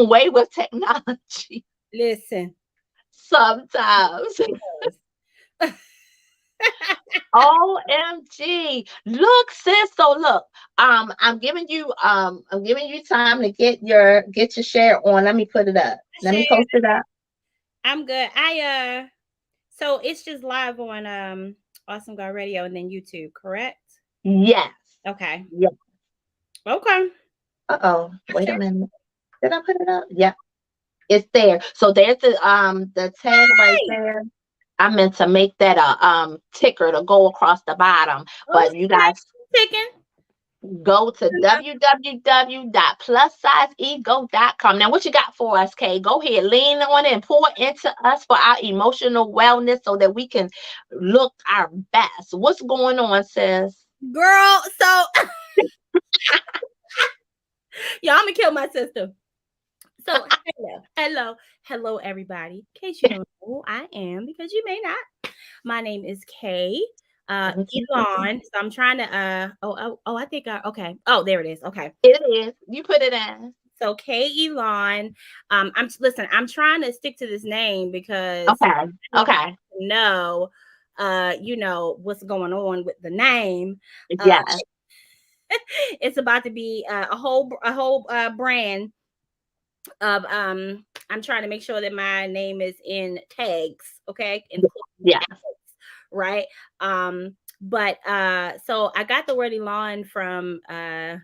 way with technology. Listen. Sometimes. OMG. Look, sis. So look, I'm giving you time to get your share on. Let me put it up. Let me post it up. I'm good. So it's just live on Awesome God Radio and then YouTube, correct? Yes. Okay. Yeah. Okay. Wait a minute. Did I put it up? Yeah. It's there. So there's the tag right there. I meant to make that a ticker to go across the bottom, but you guys go to www.plussizeego.com. Now, what you got for us, Kay? Go ahead, lean on it and pour into us for our emotional wellness so that we can look our best. What's going on, sis? Girl, so yeah, I'm gonna kill my sister. So hello, everybody. In case you don't know who I am, because you may not. My name is Kay Elan. So I'm trying to I think okay. Oh, there it is. Okay. It is. You put it in. So Kay Elan. I'm trying to stick to this name because okay. Know what's going on with the name. Yeah. It's about to be a whole brand of I'm trying to make sure that my name is in tags, okay? Yeah. Right. But so I got the word Elan from the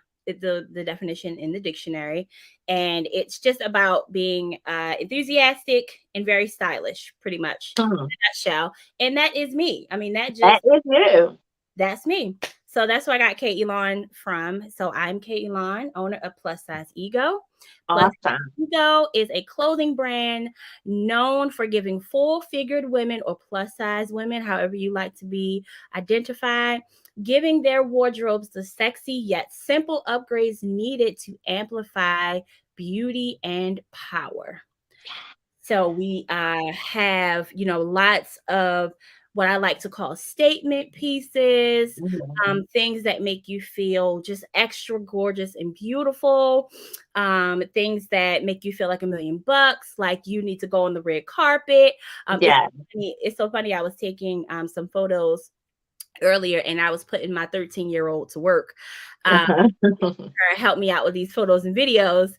definition in the dictionary, and it's just about being enthusiastic and very stylish, pretty much in a nutshell. And that is me. I mean, that is you. That's me. So that's where I got Kay Elan from. So I'm Kay Elan, owner of Plus Size Ego. Awesome. Plus Size Ego is a clothing brand known for giving full-figured women or plus-size women, however you like to be identified, giving their wardrobes the sexy yet simple upgrades needed to amplify beauty and power. So we have, lots of what I like to call statement pieces, things that make you feel just extra gorgeous and beautiful, things that make you feel like $1 million, like you need to go on the red carpet. It's so funny. I was taking some photos earlier and I was putting my 13-year-old to work. Help me out with these photos and videos.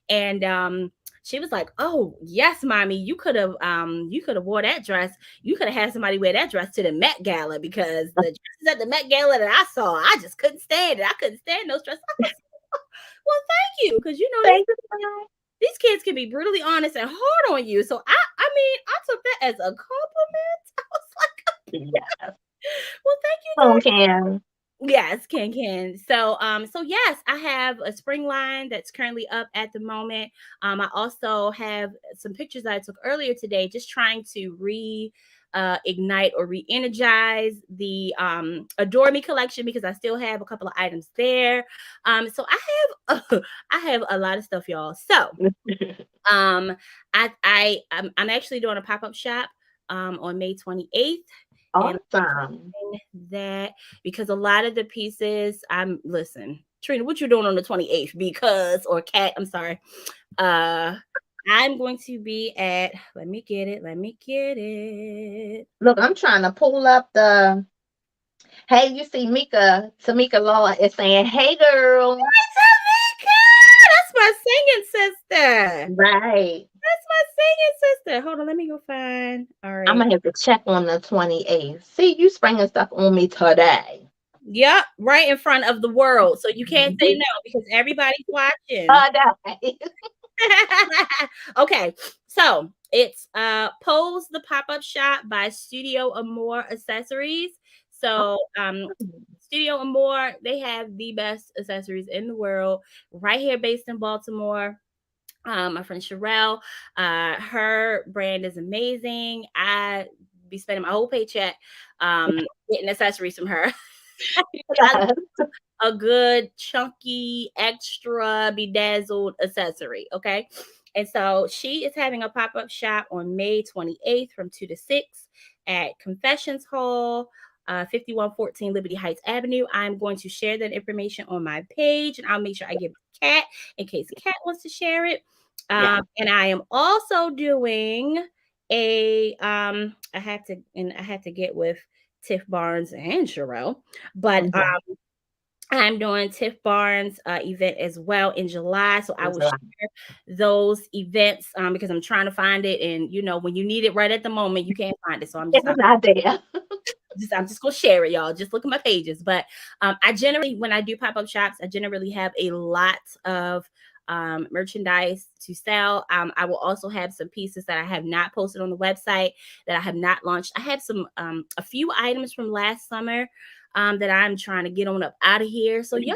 And she was like, "Oh, yes, mommy, you could have wore that dress. You could have had somebody wear that dress to the Met Gala, because the dresses at the Met Gala that I saw, I just couldn't stand it. I couldn't stand those dresses." Well, thank you, because these kids can be brutally honest and hard on you. So I took that as a compliment. I was like, yeah. Well, thank you, Can. Yes, can. So yes, I have a spring line that's currently up at the moment. I also have some pictures that I took earlier today, just trying to ignite or re-energize the Adore Me collection, because I still have a couple of items there. So I have a lot of stuff, y'all. So I'm actually doing a pop-up shop on May 28th. Awesome. That because a lot of the pieces listen, Trina, what you doing on the 28th? Because or Kat, I'm sorry. I'm going to be at let me get it. Look, I'm trying to pull up the. Hey, you see Tamika Law is saying, "Hey, girl." That's my singing sister. Right. That's my singing sister. Hold on, let me go find. All I'm right. gonna have to check on the 28th. See, you springing stuff on me today. Yep, right in front of the world. So you can't say Mhm. no because everybody's watching. Today. Okay, so it's Pose the Pop-Up Shop by Studio Amore Accessories. So Studio Amore, they have the best accessories in the world, right here based in Baltimore. My friend Sherelle, her brand is amazing. I be spending my whole paycheck getting accessories from her. I a good chunky extra bedazzled accessory, okay? And so she is having a pop-up shop on May 28th from 2 to 6 at Confessions Hall, 5114 Liberty Heights Avenue. I'm going to share that information on my page, and I'll make sure I give Kat in case Kat wants to share it. Yeah. And I am also doing I had to get with Tiff Barnes and Sherelle, but Mhm. I'm doing Tiff Barnes event as well in July. So I will July. share those events because I'm trying to find it. And you know, when you need it right at the moment, you can't find it. So I'm It's not there. I'm just gonna share it, y'all. Just look at my pages. But I generally, when I do pop-up shops, I generally have a lot of merchandise to sell. I will also have some pieces that I have not posted on the website that I have not launched. I have some a few items from last summer that I'm trying to get on up out of here. So y'all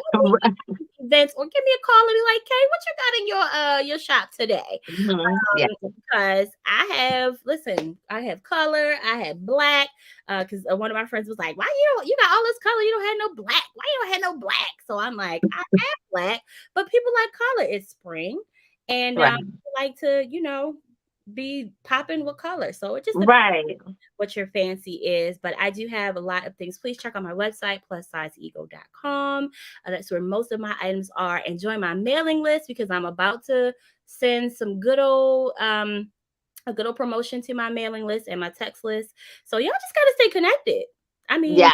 events or give me a call and be like, Kay, what you got in your shop today? Mhm. Yeah. Because I have color, I have black. Because one of my friends was like, "Why you got all this color? You don't have no black. Why you don't have no black?" So I'm like, I have black, but people like color. It's spring, and Right. like to be popping with color. So it just depends Right. what your fancy is. But I do have a lot of things. Please check out my website, plussizeego.com. That's where most of my items are. And join my mailing list because I'm about to send some good old a good old promotion to my mailing list and my text list. So y'all just gotta stay connected. I mean, Yeah.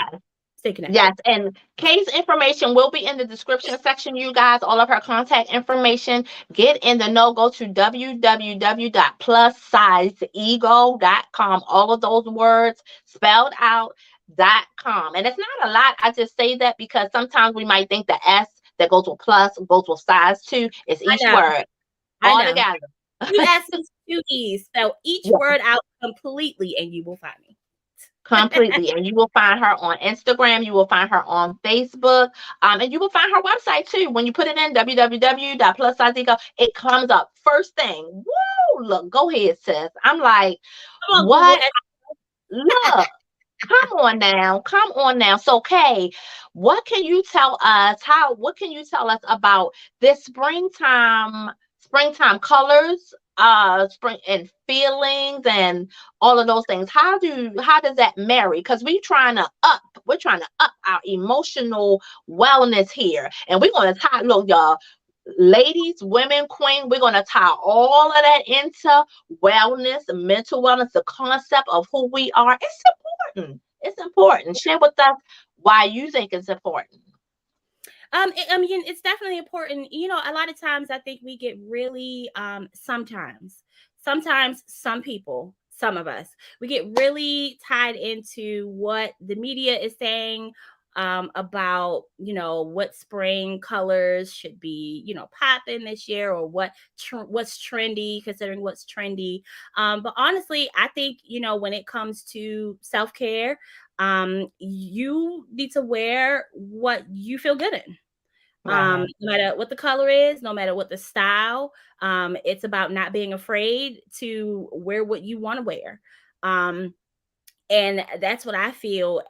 stay connected. Yes, and Kay's information will be in the description section, you guys. All of her contact information. Get in the know. Go to www.plussizeego.com. All of those words spelled out .com. And it's not a lot. I just say that because sometimes we might think the S that goes with plus goes with size too. It's I each know, word I all know. together. 2 S's, 2 E's. Spell each Yeah. word out completely, and you will find me. Completely. And you will find her on Instagram. You will find her on Facebook. And you will find her website too. When you put it in www.plussizeego, it comes up first thing. Woo! Look, go ahead, sis. I'm like, Come on, Google. what? Look, come on now. Come on now. So, Kay, what can you tell us? What can you tell us about this springtime colors, spring and feelings and all of those things? How does that marry? Because we're trying to up our emotional wellness here. And we're gonna tie, look, y'all, ladies, women, queen, we're gonna tie all of that into wellness, mental wellness, the concept of who we are. It's important. It's important. Share with us why you think it's important. I mean, it's definitely important. You know, a lot of times I think we get really, sometimes some people, some of us, we get really tied into what the media is saying about, what spring colors should be, popping this year or what's trendy, considering what's trendy. But honestly, I think, when it comes to self-care, you need to wear what you feel good in. Right. No matter what the color is, no matter what the style, it's about not being afraid to wear what you want to wear. Um, And that's what I feel,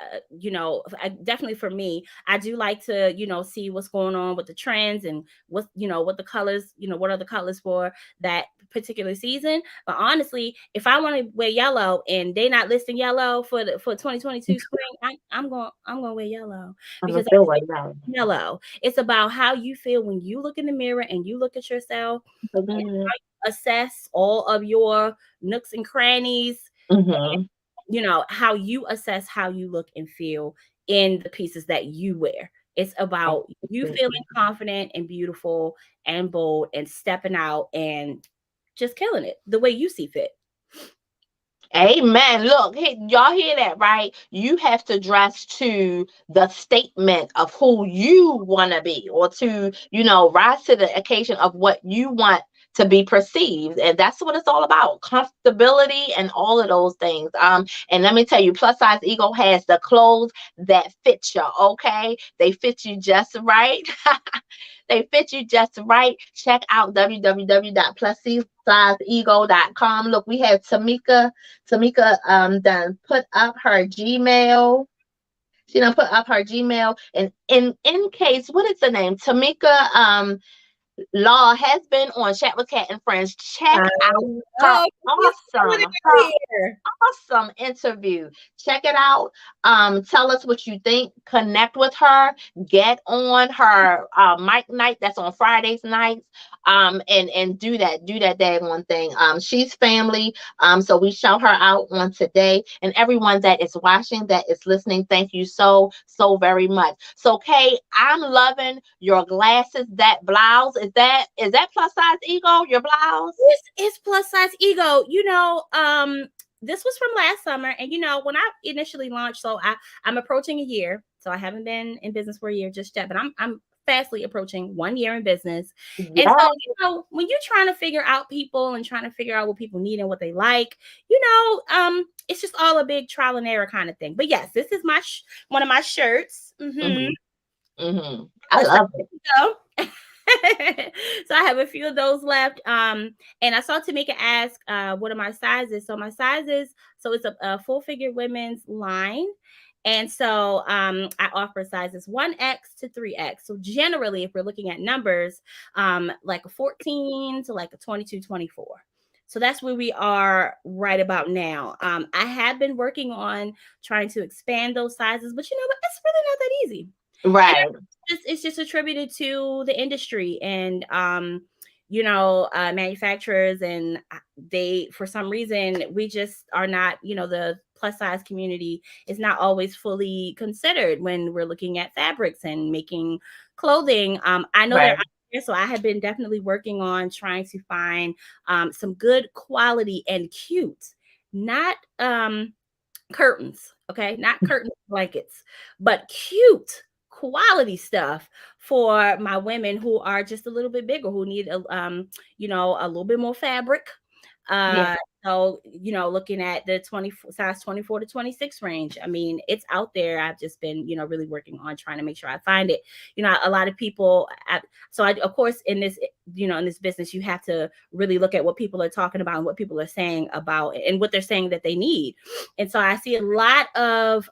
definitely for me, I do like to, see what's going on with the trends and what the colors, what are the colors for that particular season. But honestly, if I want to wear yellow and they not listing yellow for 2022 spring, I'm going to wear yellow, I'm gonna because feel like that. yellow. It's about how you feel when you look in the mirror and you look at yourself, Mm-hmm. assess all of your nooks and crannies, Mm-hmm. how you assess how you look and feel in the pieces that you wear. It's about you feeling confident and beautiful and bold and stepping out and just killing it the way you see fit. Amen. Look, y'all hear that, right? You have to dress to the statement of who you want to be, or to, rise to the occasion of what you want to be perceived. And that's what it's all about. Comfortability and all of those things. And let me tell you, Plus Size Ego has the clothes that fit you, okay? They fit you just right. They fit you just right. Check out www.plussizeego.com. Look, we have Tamika done put up her Gmail. She done put up her Gmail. And in case, what is the name? Tamika Law has been on Chat with Cat and Friends. Check out her awesome interview. Check it out. Tell us what you think. Connect with her. Get on her mic night that's on Fridays nights. And do that daggone thing. She's family. So we shout her out on today. And everyone that is watching, that is listening, thank you so very much. So Kay, I'm loving your glasses. That blouse, is that Plus Size Ego, your blouse? This is Plus Size Ego. This was from last summer, and when I initially launched, so I'm approaching a year, so I haven't been in business for a year just yet, but I'm fastly approaching 1 year in business. Yeah. And so when you're trying to figure out people and trying to figure out what people need and what they like, it's just all a big trial and error kind of thing. But yes, this is one of my shirts. Mm-hmm. Mm-hmm. I love it. So I have a few of those left. And I saw Tamika ask what are my sizes. So my sizes, so it's a full figure women's line. And so I offer sizes 1X to 3X. So generally, if we're looking at numbers, like a 14 to like a 22, 24. So that's where we are right about now. I have been working on trying to expand those sizes, but you know what? It's really not that easy. Right. It's just attributed to the industry and manufacturers, and they, for some reason, we just are not, the plus size community is not always fully considered when we're looking at fabrics and making clothing. I know Right. so I have been definitely working on trying to find some good quality and cute, not curtains, okay, not curtain blankets, but cute quality stuff for my women who are just a little bit bigger, who need a little bit more fabric. Yeah. So looking at the size 24 to 26 range, I mean, it's out there. I've just been really working on trying to make sure I find it. A lot of people, of course, in this in this business, you have to really look at what people are talking about and what people are saying about it and what they're saying that they need. And so I see a lot of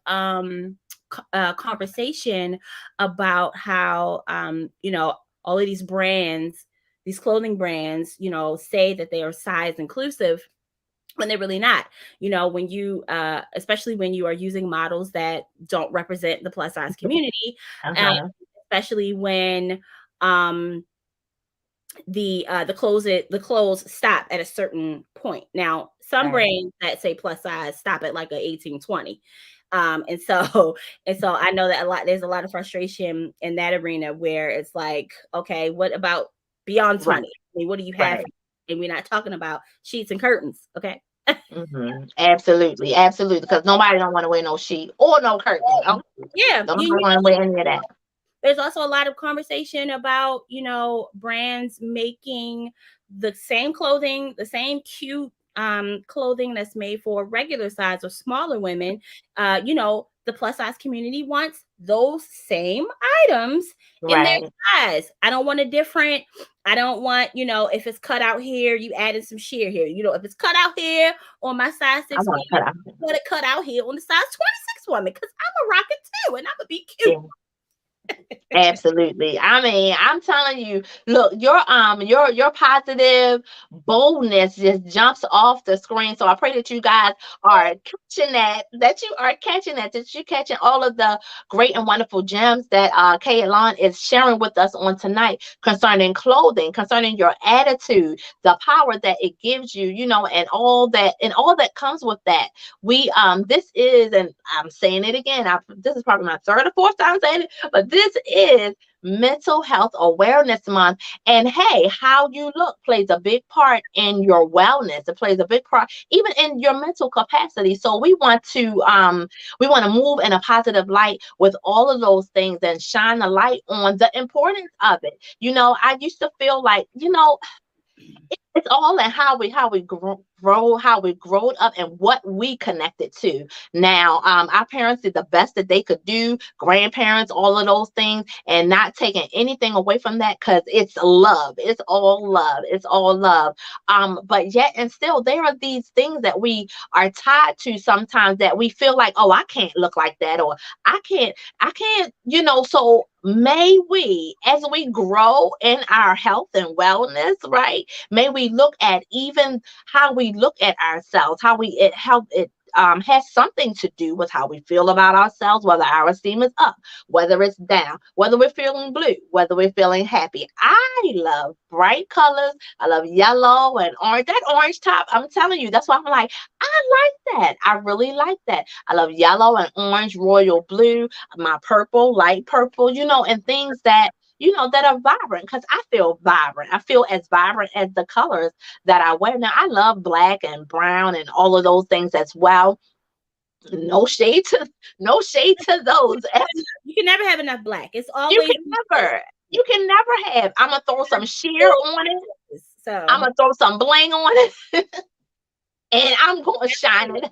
conversation about how all of these brands, these clothing brands, say that they are size inclusive when they're really not. When you especially when you are using models that don't represent the plus size community, especially when the clothes stop at a certain point. Now, some brands that say plus size stop at like a 18-20. And so I know that there's a lot of frustration in that arena where it's like, okay, what about beyond 20? I mean, what do you have? Right. And we're not talking about sheets and curtains, okay? Mm-hmm. Absolutely, because nobody don't want to wear no sheet or no curtain. Oh, yeah, don't want to wear any of that. There's also a lot of conversation about brands making the same clothing, the same cute clothing that's made for regular size or smaller women. The plus size community wants those same items in their Right. size. I don't want I don't want, if it's cut out here, you added some sheer here. If it's cut out here on my size I 6 want to cut woman, out. let it cut out here on the size 26 woman, because I'm a rock it too, and I'm gonna be Yeah. cute. Absolutely. I mean, I'm telling you, look, your positive boldness just jumps off the screen. So I pray that you guys are catching that you're catching all of the great and wonderful gems that Elan is sharing with us on tonight concerning clothing, concerning your attitude, the power that it gives you, and all that comes with that. This is, and I'm saying it again, this is probably my third or fourth time saying it, but this is Mental Health Awareness Month. And hey, how you look plays a big part in your wellness. It plays a big part even in your mental capacity. So we want to move in a positive light with all of those things and shine a light on the importance of it. I used to feel like, it's all in how we grow, how we growed up, and what we connected to. Now, our parents did the best that they could do, grandparents, all of those things, and not taking anything away from that, because it's love. It's all love. It's all love. But yet and still, there are these things that we are tied to sometimes that we feel like, oh, I can't look like that, or I can't. So may we, as we grow in our health and wellness, right? May we look at even how we look at ourselves, how it has something to do with how we feel about ourselves, whether our esteem is up, whether it's down, whether we're feeling blue, whether we're feeling happy. I love bright colors. I love yellow and orange. That orange top, I'm telling you, that's why I'm like, I like that. I really like that. I love yellow and orange, royal blue, my purple, light purple, and things that are vibrant, because I feel vibrant. I feel as vibrant as the colors that I wear. Now, I love black and brown and all of those things as well. No shade to those. You can never have enough black. It's You always can never, you can never have. I'm gonna throw some sheer on it. I'm so. gonna throw some bling on it, and I'm gonna shine it.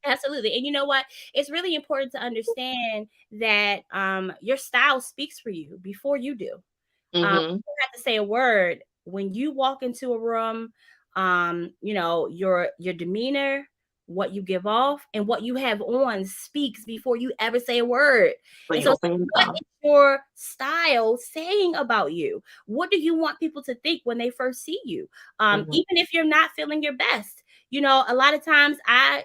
Absolutely. And you know what? It's really important to understand that your style speaks for you before you do. You Mm-hmm. don't have to say a word. When you walk into a room, your demeanor, what you give off, and what you have on speaks before you ever say a word. So And you so open your what mouth. is your style saying about you? What do you want people to think when they first see you? Mhm. Even if you're not feeling your best. A lot of times I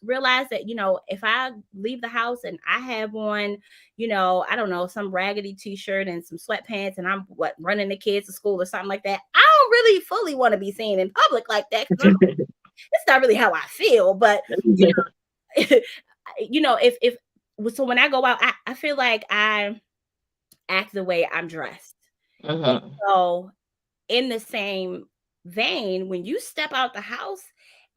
realize that, if I leave the house and I have on, I don't know, some raggedy t-shirt and some sweatpants, and I'm running the kids to school or something like that, I don't really fully want to be seen in public like that, because it's not really how I feel. But if so when I go out, I feel like I act the way I'm dressed. And Mhm. so in the same vein, when you step out the house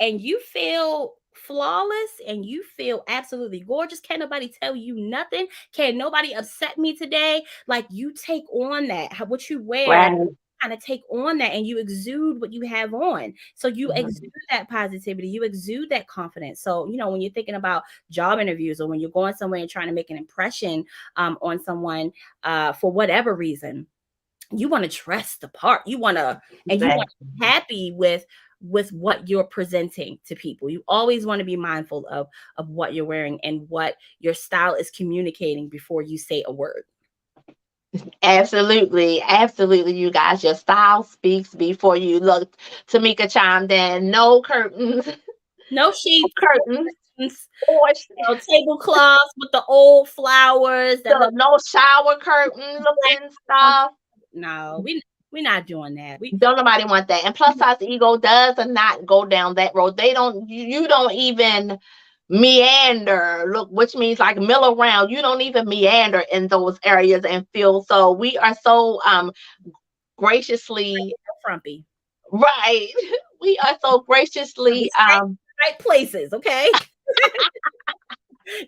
and you feel flawless and you feel absolutely gorgeous, can't nobody tell you nothing, can't nobody upset me today, like, you take on that, what you wear, Right. kind of take on that, and you exude what you have on. So you Mhm. exude that positivity, you exude that confidence. So when you're thinking about job interviews, or when you're going somewhere and trying to make an impression on someone, for whatever reason, you want to dress the part. You want to Exactly. be happy with what you're presenting to people. You always want to be mindful of what you're wearing and what your style is communicating before you say a word. Absolutely, absolutely, you guys. Your style speaks before you. Look, Tamika chimed in. No curtains, No no sheets, curtains, no or tablecloths with the old flowers that look no shower curtain black looking on. stuff. No, we're not doing that. Don't nobody want that. And plus size ego does not go down that road. They don't. You don't even meander. Look, which means like mill around. You don't even meander in those areas and feel. So we are so graciously Frumpy. right. We are so We graciously stay in the right places, okay?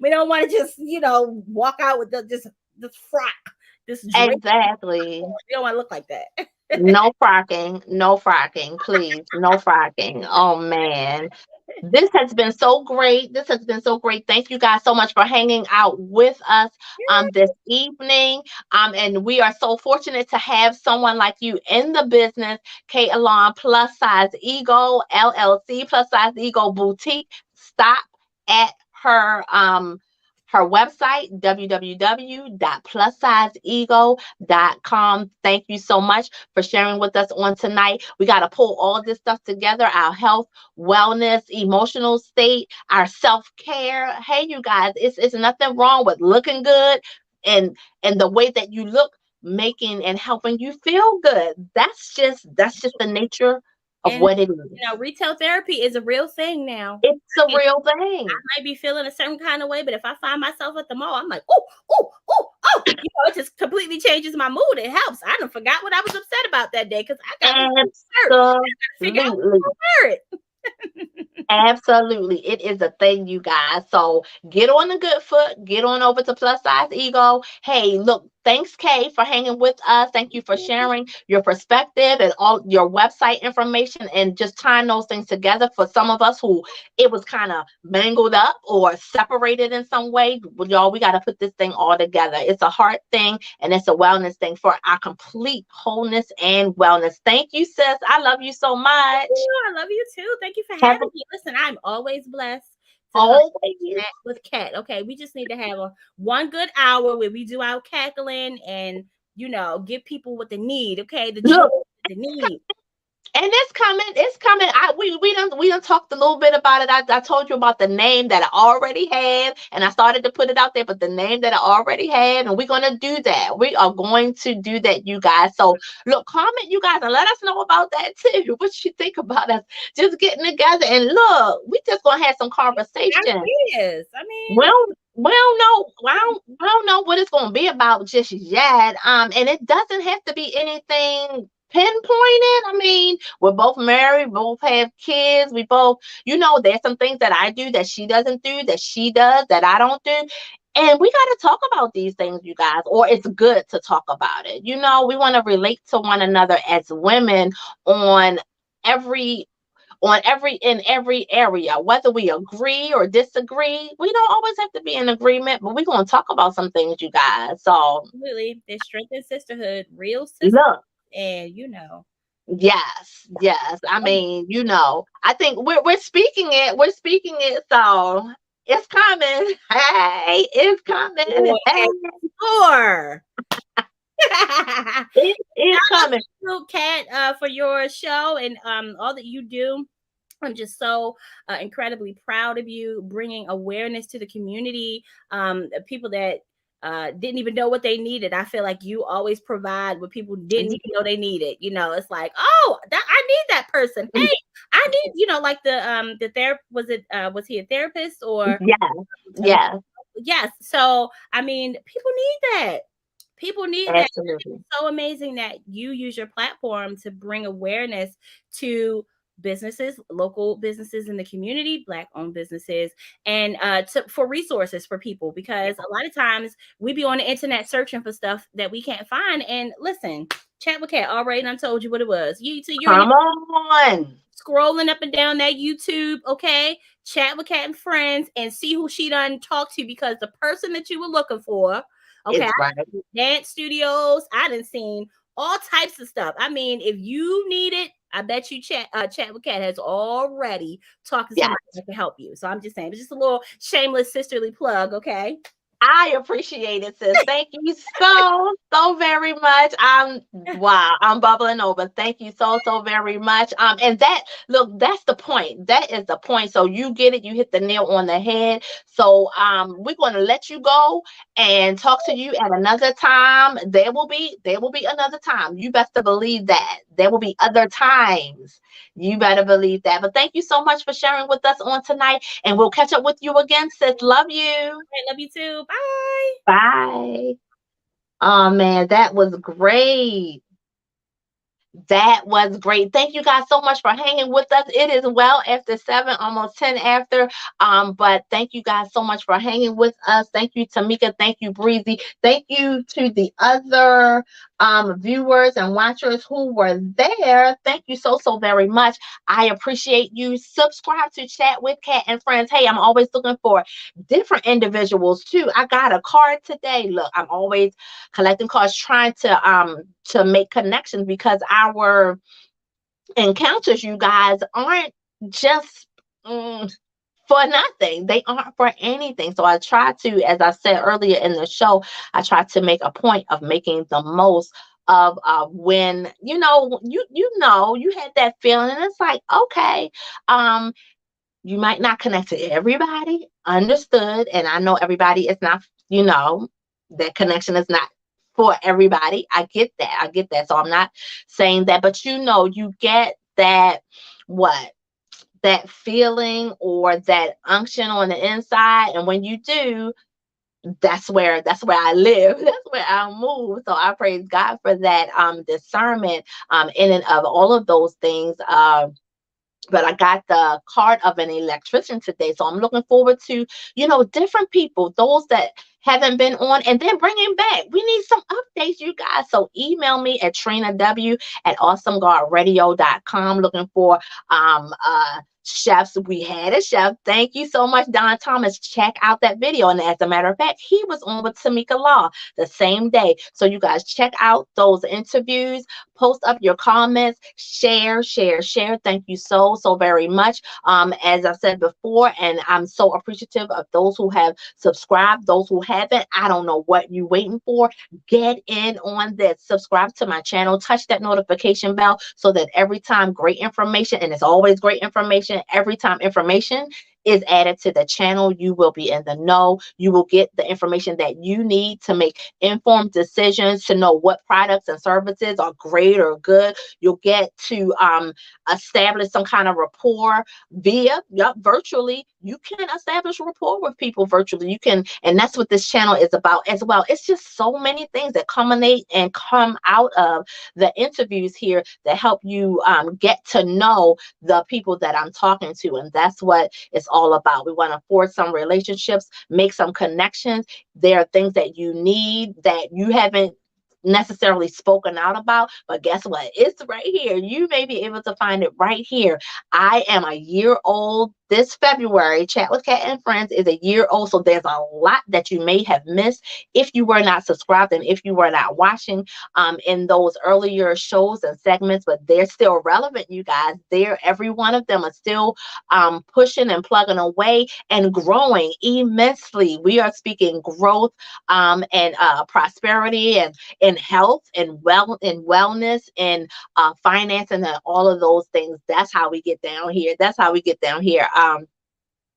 We don't want to just, walk out with this frock, this dress. exactly. We don't want to look like that. No frocking, no frocking, please, no frocking. Oh man. This has been so great. This has been so great. Thank you guys so much for hanging out with us this evening. And we are so fortunate to have someone like you in the business, Kate Elan, Plus Size Ego LLC, Plus Size Ego Boutique. Stop at her website, www.plussizeego.com. Thank you so much for sharing with us on tonight. We got to pull all this stuff together, our health, wellness, emotional state, our self-care. Hey, you guys, it's nothing wrong with looking good and the way that you look, making and helping you feel good. That's just the nature of And what it is. retail therapy is a real thing now. It's a And real I thing. might be feeling a certain kind of way, but if I find myself at the mall, I'm like, oh, oh, oh, oh. It just completely changes my mood. It helps. I done forgot what I was upset about that day because I got this shirt. I gotta figure out Absolutely. how to wear it. Absolutely. It is a thing, you guys. So get on the good foot. Get on over to Plus Size Ego. Hey, look, thanks, Kay, for hanging with us. Thank you for sharing your perspective and all your website information and just tying those things together for some of us who it was kind of mangled up or separated in some way. Well, y'all, we got to put this thing all together. It's a heart thing and it's a wellness thing for our complete wholeness and wellness. Thank you, sis. I love you so much. I love you too. Thank you for Have having me. Listen, I'm always blessed to come always. chat with Kat. Okay, we just need to have one good hour where we do our cackling and give people what they need. Okay, the joy Look, that they need. and it's coming. It's coming. We done talked a little bit about it. I told you about the name that I already had, and I started to put it out there. But the name that I already had, and we're gonna do that. We are going to do that, you guys. So look, comment, you guys, and let us know about that too. What you think about us just getting together? And look, we just gonna have some conversation. Yes, I mean, Well, we don't know. We don't know what it's going to be about just yet. And it doesn't have to be anything pinpointed. I mean, we're both married, both have kids. We both, there's some things that I do that she doesn't do, that she does that I don't do. And we got to talk about these things, you guys, or it's good to talk about it. We want to relate to one another as women on every in every area, whether we agree or disagree. We don't always have to be in agreement, but we're going to talk about some things, you guys. So absolutely, there's strength in sisterhood, real sister, look, and yes. I mean, I think we're speaking it. We're speaking it. So it's coming. Hey, it's coming. Hey, more. it is coming. Kat, for your show and all that you do. I'm just so incredibly proud of you bringing awareness to the community. People that didn't even know what they needed. I feel like you always provide what people didn't even know they needed. It's like, oh, I need that person. Hey, I need, like the therapist. Was he a therapist or? Yes. Yes. So I mean, people need that. People need that. It's so amazing that you use your platform to bring awareness to businesses, local businesses in the community, Black-owned businesses, and for resources for people, because a lot of times we be on the internet searching for stuff that we can't find. And listen, Chat with Kat already done told you what it was. Come on. Scrolling up and down that YouTube, okay? Chat with Kat and friends and see who she done talked to, because the person that you were looking for, okay, Right. dance studios, I done seen all types of stuff. I mean, if you need it, I bet you Chat with Kat has already talked to somebody that can help you. So I'm just saying, it's just a little shameless sisterly plug, okay? I appreciate it, sis. Thank you so very much. I'm bubbling over. Thank you so very much. And that's the point. That is the point. So you get it. You hit the nail on the head. So we're going to let you go and talk to you at another time. There will be another time. You best to believe that. There will be other times. You better believe that. But thank you so much for sharing with us on tonight. And we'll catch up with you again, sis. Love you. I love you too. Bye. Bye. Oh, man, that was great. That was great. Thank you guys so much for hanging with us. It is well after 7, almost 10 after. But thank you guys so much for hanging with us. Thank you, Tamika. Thank you, Breezy. Thank you to the other viewers and watchers who were there. Thank you so, so very much. I appreciate you. Subscribe to Chat with Kat and Friends. Hey, I'm always looking for different individuals too. I got a card today. Look, I'm always collecting cards, trying to make connections, because our encounters, you guys, aren't just for nothing. They aren't for anything. So I try to, as I said earlier in the show, I try to make a point of making the most of when you had that feeling, and it's like, okay, you might not connect to everybody, understood, and I know everybody is not, that connection is not for everybody. I get that. So I'm not saying that, but you get that, what, that feeling or that unction on the inside, and when you do, that's where I live. That's where I move. So I praise God for that discernment in and of all of those things. But I got the card of an electrician today. So I'm looking forward to, different people, those that haven't been on, and then bringing back. We need some updates, you guys. So email me at trinaw@awesomeguardradio.com, looking for chefs. We had a chef. Thank you so much, Don Thomas. Check out that video. And as a matter of fact, he was on with Tamika Law the same day. So you guys check out those interviews, post up your comments, share. Thank you so, so very much. As I said before, and I'm so appreciative of those who have subscribed, those who haven't. I don't know what you're waiting for. Get in on this. Subscribe to my channel. Touch that notification bell so that every time great information, and it's always great information, every time information is added to the channel, you will be in the know. You will get the information that you need to make informed decisions, to know what products and services are great or good. You'll get to establish some kind of rapport virtually. You can establish rapport with people virtually. You can, and that's what this channel is about as well. It's just so many things that culminate and come out of the interviews here that help you get to know the people that I'm talking to, and that's what it's all about. We want to forge some relationships, make some connections. There are things that you need that you haven't necessarily spoken out about, but guess what? It's right here. You may be able to find it right here. I am a year old this February. Chat with Kat and Friends is a year old, so there's a lot that you may have missed if you were not subscribed and if you were not watching in those earlier shows and segments, but they're still relevant, you guys. Every one of them are still pushing and plugging away and growing immensely. We are speaking growth and prosperity and health and wellness and finance and all of those things. That's how we get down here.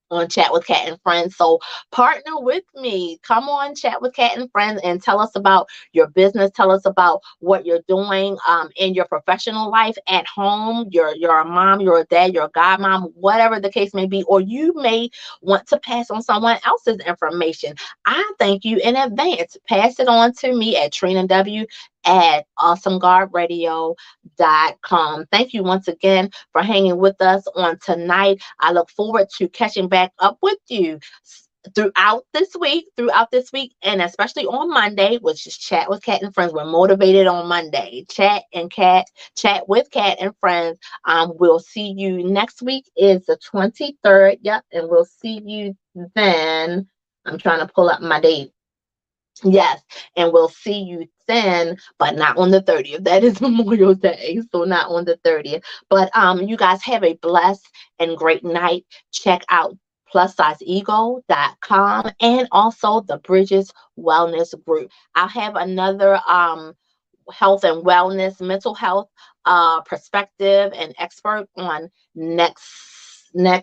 On Chat with Kat and Friends. So partner with me. Come on, Chat with Kat and Friends, and tell us about your business. Tell us about what you're doing in your professional life, at home. You're a mom, you're a dad, you're a godmom, whatever the case may be, or you may want to pass on someone else's information. I thank you in advance. Pass it on to me at trinaw@awesomeguardradio.com. Thank you once again for hanging with us on tonight. I look forward to catching back up with you throughout this week, and especially on Monday, which is Chat with Kat and Friends. We're motivated on Monday. Chat with Kat and Friends. We'll see you next week is the 23rd. Yep, and we'll see you then. I'm trying to pull up my date. Yes, and we'll see you then, but not on the 30th. That is Memorial Day, so not on the 30th. But you guys have a blessed and great night. Check out plussizeego.com and also the Bridges Wellness Group. I'll have another health and wellness, mental health perspective and expert on next Monday.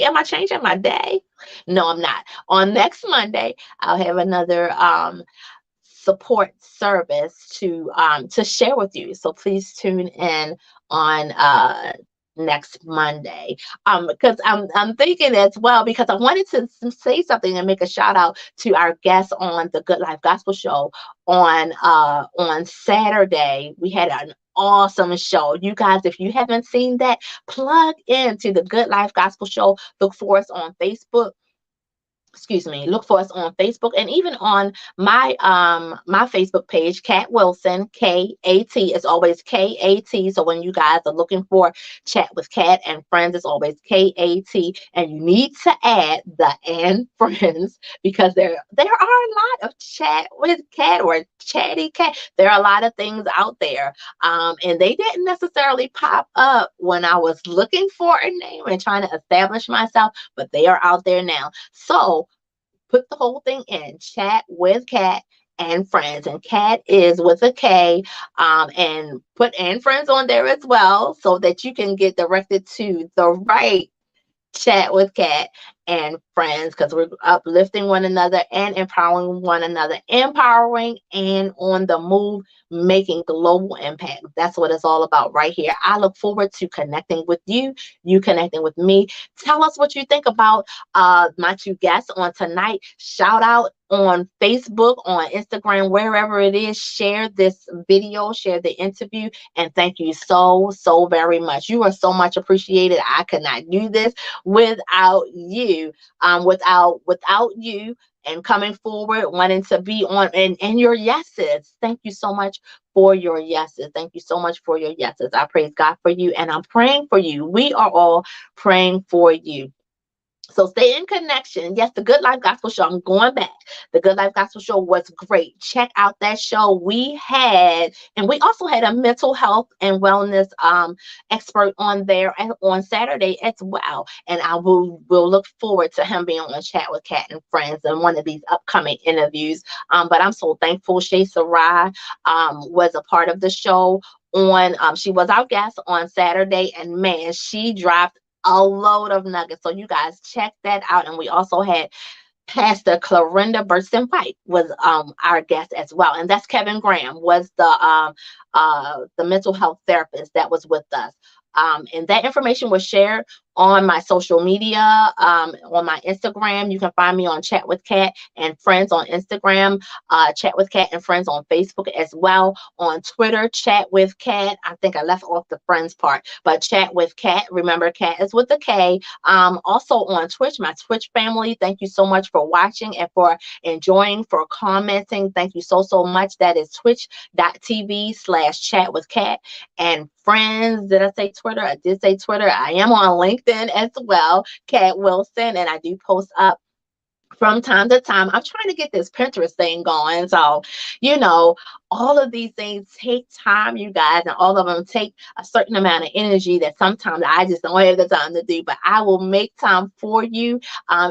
Am I changing my day? No, I'm not. On next Monday, I'll have another support service to share with you. So please tune in on next Monday. Because I'm thinking as well, because I wanted to say something and make a shout out to our guests on the Good Life Gospel Show on Saturday. We had an awesome show. You guys, if you haven't seen that, plug into the Good Life Gospel Show. Look for us on Facebook. excuse me, look for us on Facebook and even on my Facebook page, Kat Wilson, K-A-T. It's always K-A-T. So when you guys are looking for Chat with Kat and Friends, it's always K-A-T. And you need to add the and friends, because there are a lot of Chat with Kat or Chatty Cat. There are a lot of things out there. And they didn't necessarily pop up when I was looking for a name and trying to establish myself, but they are out there now. So put the whole thing in Chat with Kat and Friends, and Kat is with a K, and put and Friends on there as well, so that you can get directed to the right Chat with Kat and Friends, because we're uplifting one another and empowering one another, empowering and on the move, making global impact. That's what it's all about right here. I look forward to connecting with you, you connecting with me. Tell us what you think about my two guests on tonight. Shout out on Facebook, on Instagram, wherever it is. Share this video, share the interview, and thank you so very much. You are so much appreciated. I could not do this without you. Without you and coming forward, wanting to be on, and your yeses. Thank you so much for your yeses. Thank you so much for your yeses. I praise God for you, and I'm praying for you. We are all praying for you. So stay in connection. Yes, the Good Life Gospel Show. I'm going back. The Good Life Gospel Show was great. Check out that show. We also had a mental health and wellness expert on there on Saturday as well. And I will look forward to him being on Chat with Kat and Friends in one of these upcoming interviews. But I'm so thankful Shay Sarai was a part of the show. She was our guest on Saturday, and man, she dropped a load of nuggets. So you guys check that out. And we also had Pastor Clorinda Burson White was our guest as well. And that's Kevin Graham was the mental health therapist that was with us. And that information was shared on my social media, on my Instagram. You can find me on Chat with Kat and Friends on Instagram, Chat with Kat and Friends on Facebook as well. On Twitter, Chat with Kat. I think I left off the Friends part, but Chat with Kat. Remember, Kat is with a K. Also on Twitch, my Twitch family. Thank you so much for watching and for enjoying, for commenting. Thank you so much. That is twitch.tv/Chat with Kat and Friends. Did I say Twitter? I did say Twitter. I am on LinkedIn as well, Kat Wilson, and I do post up from time to time. I'm trying to get this Pinterest thing going. So, all of these things take time, you guys, and all of them take a certain amount of energy that sometimes I just don't have the time to do. But I will make time for you,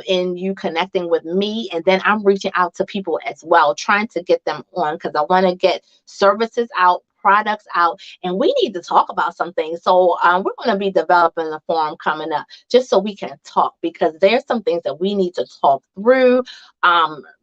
in you connecting with me. And then I'm reaching out to people as well, trying to get them on, because I want to get services out, products out, and we need to talk about some things. So we're going to be developing a forum coming up just so we can talk, because there's some things that we need to talk through,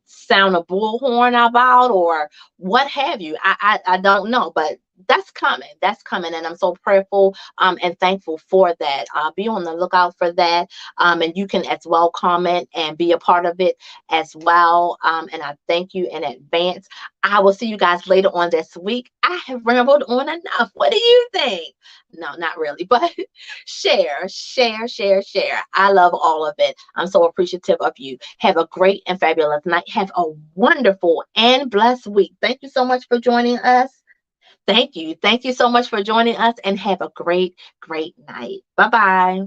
sound a bullhorn about, or what have you. I don't know, but that's coming. And I'm so prayerful and thankful for that. Be on the lookout for that. And you can as well comment and be a part of it as well. And I thank you in advance. I will see you guys later on this week. I have rambled on enough. What do you think? No, not really, but share. I love all of it. I'm so appreciative of you. Have a great and fabulous night. Have a wonderful and blessed week. Thank you so much for joining us. Thank you so much for joining us, and have a great night. Bye-bye.